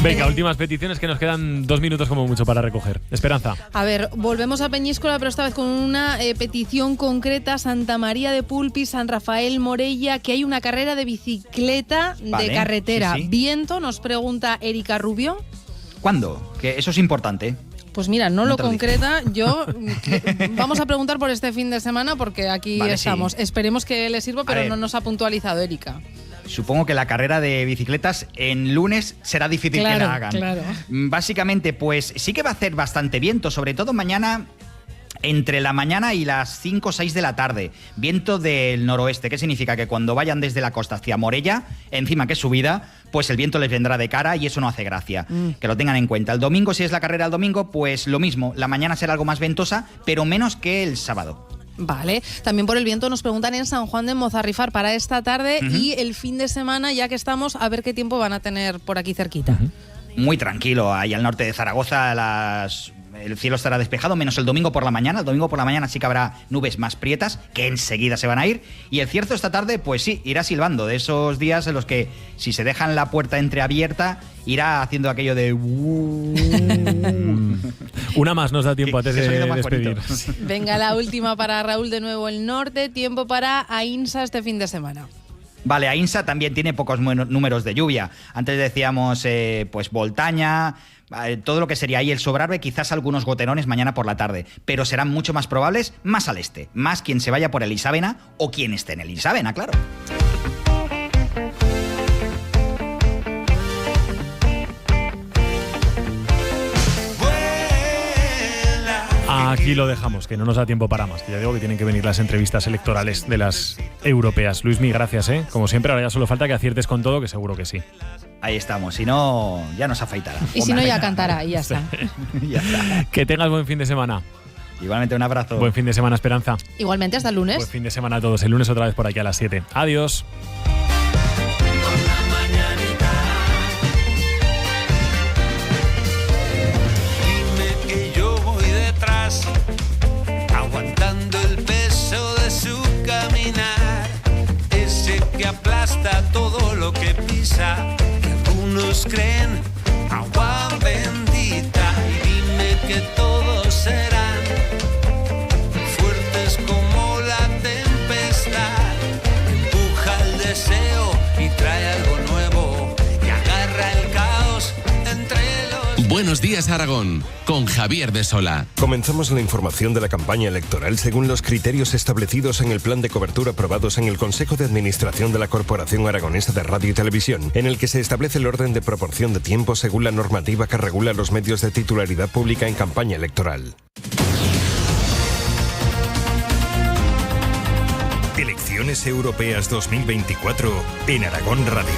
Venga, últimas peticiones, que nos quedan 2 minutos como mucho para recoger. Esperanza. A ver, volvemos a Peñíscola, pero esta vez con una petición concreta. Santa María de Pulpis, San Rafael Morella, que hay una carrera de bicicleta de carretera. Sí. Viento, nos pregunta Erika Rubio. ¿Cuándo? Que eso es importante. Pues mira, no lo concreta. Yo vamos a preguntar por este fin de semana porque aquí estamos. Sí. Esperemos que le sirva, pero no nos ha puntualizado Erika. Supongo que la carrera de bicicletas en lunes será difícil que la hagan. Claro. Básicamente, pues sí que va a hacer bastante viento, sobre todo mañana, entre la mañana y las 5 o 6 de la tarde. Viento del noroeste. ¿Qué significa? Que cuando vayan desde la costa hacia Morella, encima que es subida, pues el viento les vendrá de cara y eso no hace gracia. Que lo tengan en cuenta. El domingo, si es la carrera el domingo, pues lo mismo. La mañana será algo más ventosa, pero menos que el sábado. Vale, también por el viento nos preguntan en San Juan de Mozarrifar para esta tarde y el fin de semana, ya que estamos, a ver qué tiempo van a tener por aquí cerquita. Muy tranquilo, ahí al norte de Zaragoza el cielo estará despejado, menos el domingo por la mañana. El domingo por la mañana sí que habrá nubes más prietas, que enseguida se van a ir. Y el cierzo esta tarde, pues sí, irá silbando. De esos días en los que, si se dejan la puerta entreabierta, irá haciendo aquello de... Una más nos da tiempo antes de despedir. Venga, la última para Raúl, de nuevo el norte. Tiempo para Aínsa este fin de semana. Vale, Aínsa también tiene pocos números de lluvia. Antes decíamos, pues Voltaña, todo lo que sería ahí el Sobrarbe, quizás algunos goterones mañana por la tarde, pero serán mucho más probables más al este, más quien se vaya por el Isávena o quien esté en el Isávena, claro. Aquí lo dejamos, que no nos da tiempo para más. Ya digo que tienen que venir las entrevistas electorales de las europeas. Luismi, gracias, Como siempre, ahora ya solo falta que aciertes con todo, que seguro que sí. Ahí estamos, si no, ya nos afeitará. Y si no, ya cantará, y ya está. Ya está. Que tengas buen fin de semana. Igualmente, un abrazo. Buen fin de semana, Esperanza. Igualmente, hasta el lunes. Buen fin de semana a todos. El lunes otra vez por aquí a las 7. Adiós. Aguantando el peso de su caminar, ese que aplasta todo lo que pisa, que algunos creen agua bendita. Y dime que todos serán fuertes como la tempestad, empuja al desierto. Buenos Días Aragón, con Javier de Sola. Comenzamos la información de la campaña electoral según los criterios establecidos en el plan de cobertura aprobados en el Consejo de Administración de la Corporación Aragonesa de Radio y Televisión, en el que se establece el orden de proporción de tiempo según la normativa que regula los medios de titularidad pública en campaña electoral. Elecciones Europeas 2024 en Aragón Radio.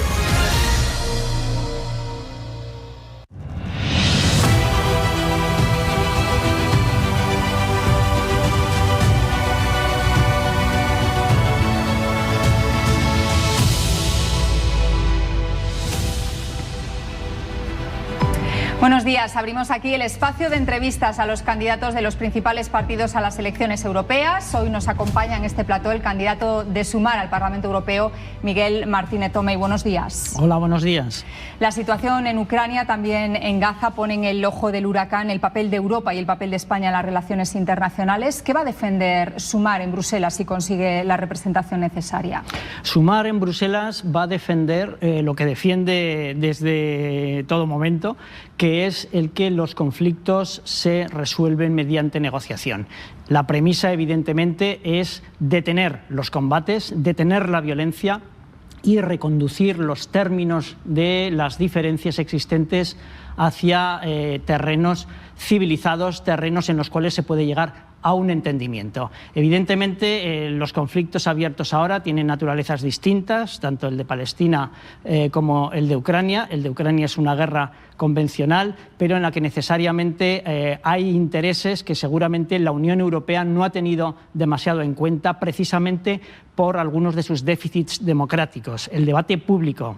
Buenos días. Abrimos aquí el espacio de entrevistas a los candidatos de los principales partidos a las elecciones europeas. Hoy nos acompaña en este plató el candidato de Sumar al Parlamento Europeo, Miguel Martínez Tomei. Buenos días. Hola, buenos días. La situación en Ucrania, también en Gaza, pone en el ojo del huracán el papel de Europa y el papel de España en las relaciones internacionales. ¿Qué va a defender Sumar en Bruselas si consigue la representación necesaria? Sumar en Bruselas va a defender lo que defiende desde todo momento, que es el que los conflictos se resuelven mediante negociación. La premisa, evidentemente, es detener los combates, detener la violencia y reconducir los términos de las diferencias existentes hacia terrenos civilizados, terrenos en los cuales se puede llegar a un entendimiento. Evidentemente, los conflictos abiertos ahora tienen naturalezas distintas, tanto el de Palestina como el de Ucrania. El de Ucrania es una guerra convencional, pero en la que necesariamente hay intereses que seguramente la Unión Europea no ha tenido demasiado en cuenta, precisamente por algunos de sus déficits democráticos. El debate público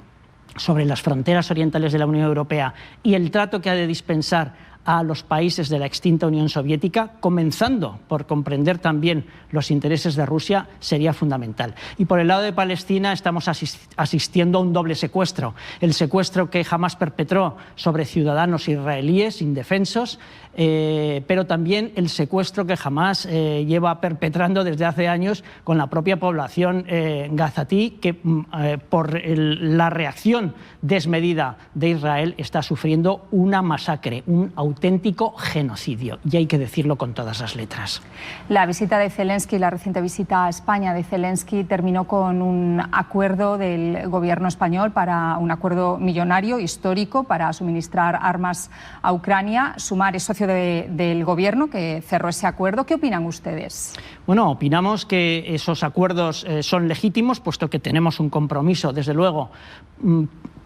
sobre las fronteras orientales de la Unión Europea y el trato que ha de dispensar a los países de la extinta Unión Soviética, comenzando por comprender también los intereses de Rusia, sería fundamental. Y por el lado de Palestina estamos asistiendo a un doble secuestro. El secuestro que Hamás perpetró sobre ciudadanos israelíes indefensos, pero también el secuestro que Hamás lleva perpetrando desde hace años con la propia población gazatí, que por la reacción desmedida de Israel está sufriendo una masacre, un auténtico genocidio, y hay que decirlo con todas las letras. La visita de Zelensky, la reciente visita a España de Zelensky, terminó con un acuerdo del gobierno español, para un acuerdo millonario, histórico, para suministrar armas a Ucrania. Sumar es socio del gobierno que cerró ese acuerdo. ¿Qué opinan ustedes? Bueno, opinamos que esos acuerdos son legítimos, puesto que tenemos un compromiso, desde luego,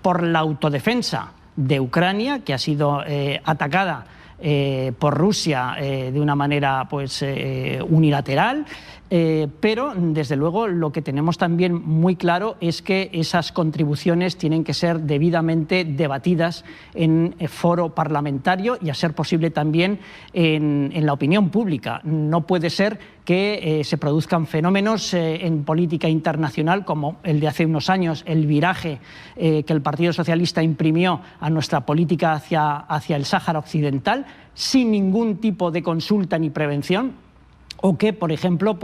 por la autodefensa de Ucrania, que ha sido atacada por Rusia de una manera unilateral, pero desde luego lo que tenemos también muy claro es que esas contribuciones tienen que ser debidamente debatidas en foro parlamentario y, a ser posible, también en la opinión pública. No puede ser que se produzcan fenómenos en política internacional como el de hace unos años, el viraje que el Partido Socialista imprimió a nuestra política hacia el Sáhara Occidental, sin ningún tipo de consulta ni prevención, o que, por ejemplo,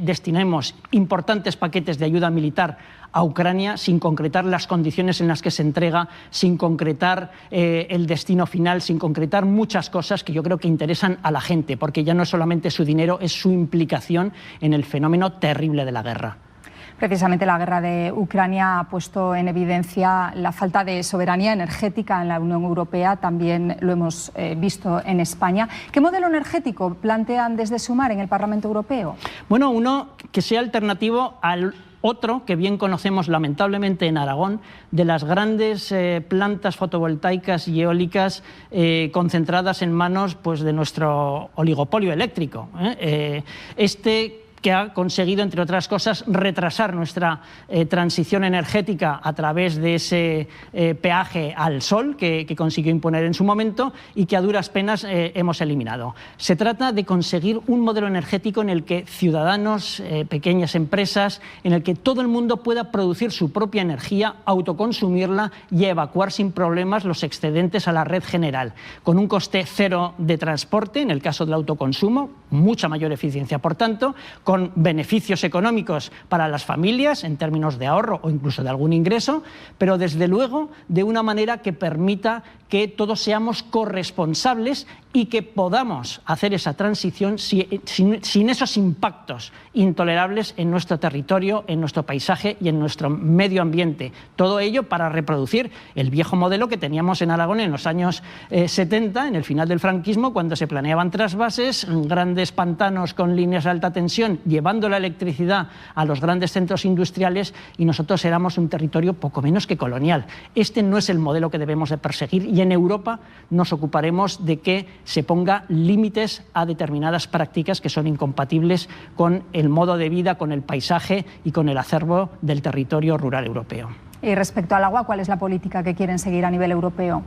destinemos importantes paquetes de ayuda militar a Ucrania sin concretar las condiciones en las que se entrega, sin concretar el destino final, sin concretar muchas cosas que yo creo que interesan a la gente, porque ya no es solamente su dinero, es su implicación en el fenómeno terrible de la guerra. Precisamente la guerra de Ucrania ha puesto en evidencia la falta de soberanía energética en la Unión Europea. También lo hemos visto en España. ¿Qué modelo energético plantean desde Sumar en el Parlamento Europeo? Bueno, uno que sea alternativo al otro que bien conocemos lamentablemente en Aragón, de las grandes plantas fotovoltaicas y eólicas concentradas en manos de nuestro oligopolio eléctrico. Que ha conseguido, entre otras cosas, retrasar nuestra transición energética a través de ese peaje al sol que consiguió imponer en su momento y que a duras penas hemos eliminado. Se trata de conseguir un modelo energético en el que ciudadanos, pequeñas empresas, en el que todo el mundo pueda producir su propia energía, autoconsumirla y evacuar sin problemas los excedentes a la red general, con un coste cero de transporte, en el caso del autoconsumo, mucha mayor eficiencia, por tanto, con beneficios económicos para las familias en términos de ahorro o incluso de algún ingreso, pero desde luego de una manera que permita que todos seamos corresponsables y que podamos hacer esa transición sin esos impactos intolerables en nuestro territorio, en nuestro paisaje y en nuestro medio ambiente. Todo ello para reproducir el viejo modelo que teníamos en Aragón en los años 70, en el final del franquismo, cuando se planeaban trasvases, grandes pantanos con líneas de alta tensión, llevando la electricidad a los grandes centros industriales, y nosotros éramos un territorio poco menos que colonial. Este no es el modelo que debemos de perseguir, y en Europa nos ocuparemos de que se ponga límites a determinadas prácticas que son incompatibles con el modo de vida, con el paisaje y con el acervo del territorio rural europeo. Y respecto al agua, ¿cuál es la política que quieren seguir a nivel europeo?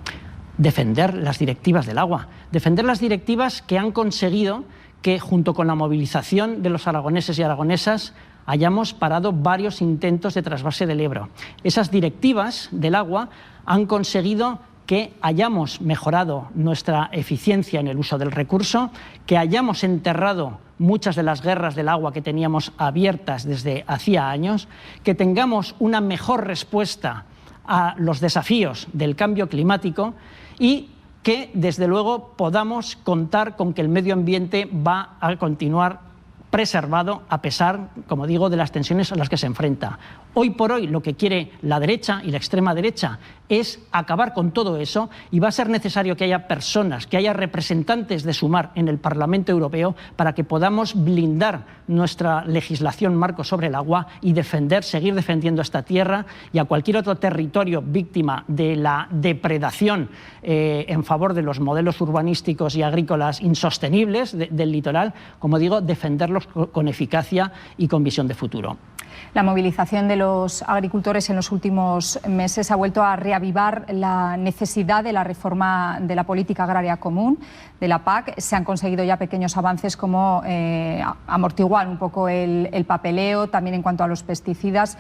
Defender las directivas del agua, defender las directivas que han conseguido que, junto con la movilización de los aragoneses y aragonesas, hayamos parado varios intentos de trasvase del Ebro. Esas directivas del agua han conseguido que hayamos mejorado nuestra eficiencia en el uso del recurso, que hayamos enterrado muchas de las guerras del agua que teníamos abiertas desde hacía años, que tengamos una mejor respuesta a los desafíos del cambio climático y que, desde luego, podamos contar con que el medio ambiente va a continuar preservado a pesar, como digo, de las tensiones a las que se enfrenta. Hoy por hoy lo que quiere la derecha y la extrema derecha es acabar con todo eso, y va a ser necesario que haya personas, que haya representantes de Sumar en el Parlamento Europeo para que podamos blindar nuestra legislación marco sobre el agua y seguir defendiendo esta tierra y a cualquier otro territorio víctima de la depredación en favor de los modelos urbanísticos y agrícolas insostenibles del litoral, como digo, defenderlos con eficacia y con visión de futuro. La movilización de los agricultores en los últimos meses ha vuelto a reavivar la necesidad de la reforma de la política agraria común, de la PAC. Se han conseguido ya pequeños avances como amortiguar un poco el papeleo, también en cuanto a los pesticidas.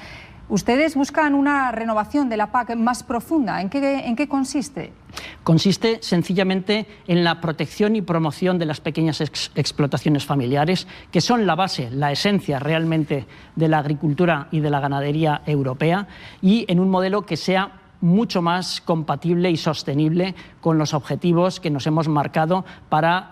Ustedes buscan una renovación de la PAC más profunda. ¿En qué consiste? Consiste sencillamente en la protección y promoción de las pequeñas explotaciones familiares, que son la base, la esencia realmente de la agricultura y de la ganadería europea, y en un modelo que sea mucho más compatible y sostenible con los objetivos que nos hemos marcado para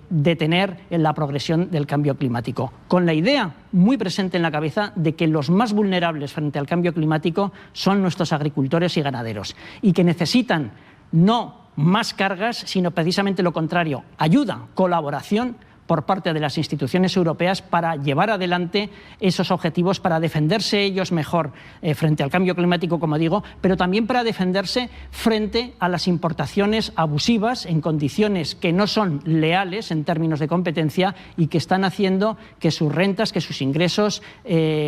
detener la progresión del cambio climático. Con la idea muy presente en la cabeza de que los más vulnerables frente al cambio climático son nuestros agricultores y ganaderos, y que necesitan no más cargas, sino precisamente lo contrario, ayuda, colaboración por parte de las instituciones europeas para llevar adelante esos objetivos, para defenderse ellos mejor frente al cambio climático, como digo, pero también para defenderse frente a las importaciones abusivas en condiciones que no son leales en términos de competencia y que están haciendo que sus rentas, que sus ingresos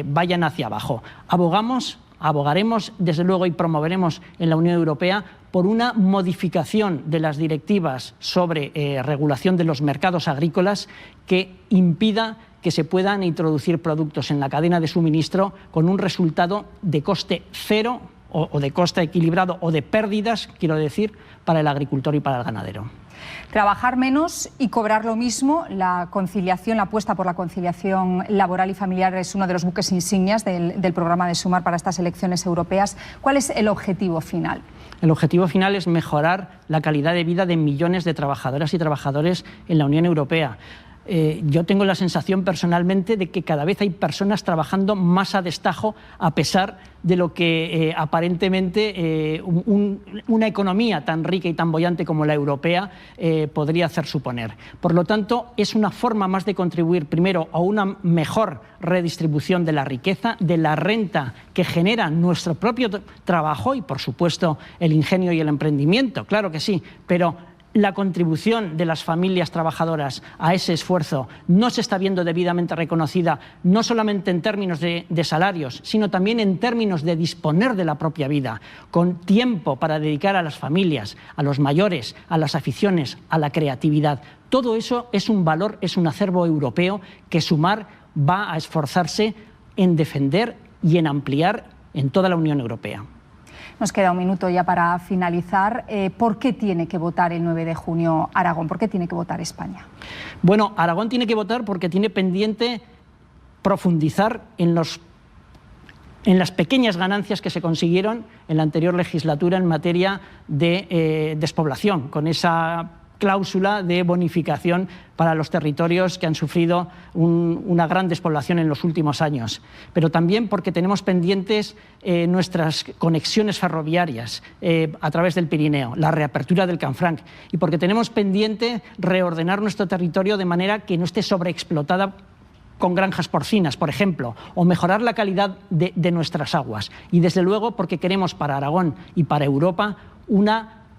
vayan hacia abajo. Abogaremos, desde luego, y promoveremos en la Unión Europea por una modificación de las directivas sobre regulación de los mercados agrícolas que impida que se puedan introducir productos en la cadena de suministro con un resultado de coste cero o de coste equilibrado o de pérdidas, quiero decir, para el agricultor y para el ganadero. Trabajar menos y cobrar lo mismo, la conciliación, la apuesta por la conciliación laboral y familiar es uno de los buques insignias del programa de Sumar para estas elecciones europeas. ¿Cuál es el objetivo final? El objetivo final es mejorar la calidad de vida de millones de trabajadoras y trabajadores en la Unión Europea. Yo tengo la sensación personalmente de que cada vez hay personas trabajando más a destajo, a pesar de lo que aparentemente una economía tan rica y tan boyante como la europea podría hacer suponer. Por lo tanto, es una forma más de contribuir primero a una mejor redistribución de la riqueza, de la renta que genera nuestro propio trabajo y, por supuesto, el ingenio y el emprendimiento, claro que sí, pero la contribución de las familias trabajadoras a ese esfuerzo no se está viendo debidamente reconocida, no solamente en términos de salarios, sino también en términos de disponer de la propia vida, con tiempo para dedicar a las familias, a los mayores, a las aficiones, a la creatividad. Todo eso es un valor, es un acervo europeo que Sumar va a esforzarse en defender y en ampliar en toda la Unión Europea. Nos queda un minuto ya para finalizar. ¿Por qué tiene que votar el 9 de junio Aragón? ¿Por qué tiene que votar España? Bueno, Aragón tiene que votar porque tiene pendiente profundizar en las pequeñas ganancias que se consiguieron en la anterior legislatura en materia de despoblación, con esa cláusula de bonificación para los territorios que han sufrido una gran despoblación en los últimos años, pero también porque tenemos pendientes nuestras conexiones ferroviarias a través del Pirineo, la reapertura del Canfranc, y porque tenemos pendiente reordenar nuestro territorio de manera que no esté sobreexplotada con granjas porcinas, por ejemplo, o mejorar la calidad de nuestras aguas. Y desde luego porque queremos para Aragón y para Europa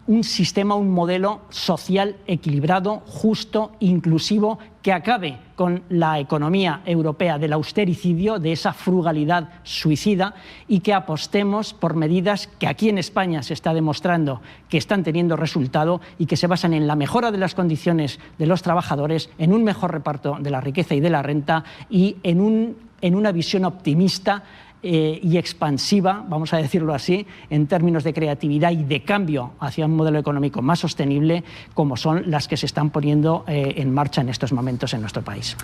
un sistema, un modelo social equilibrado, justo, inclusivo, que acabe con la economía europea del austericidio, de esa frugalidad suicida, y que apostemos por medidas que aquí en España se está demostrando que están teniendo resultado y que se basan en la mejora de las condiciones de los trabajadores, en un mejor reparto de la riqueza y de la renta y en una visión optimista y expansiva, vamos a decirlo así, en términos de creatividad y de cambio hacia un modelo económico más sostenible, como son las que se están poniendo en marcha en estos momentos en nuestro país.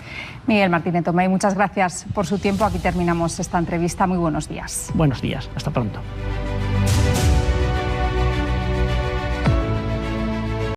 Miguel Martínez Tomé, muchas gracias por su tiempo. Aquí terminamos esta entrevista. Muy buenos días. Buenos días, hasta pronto.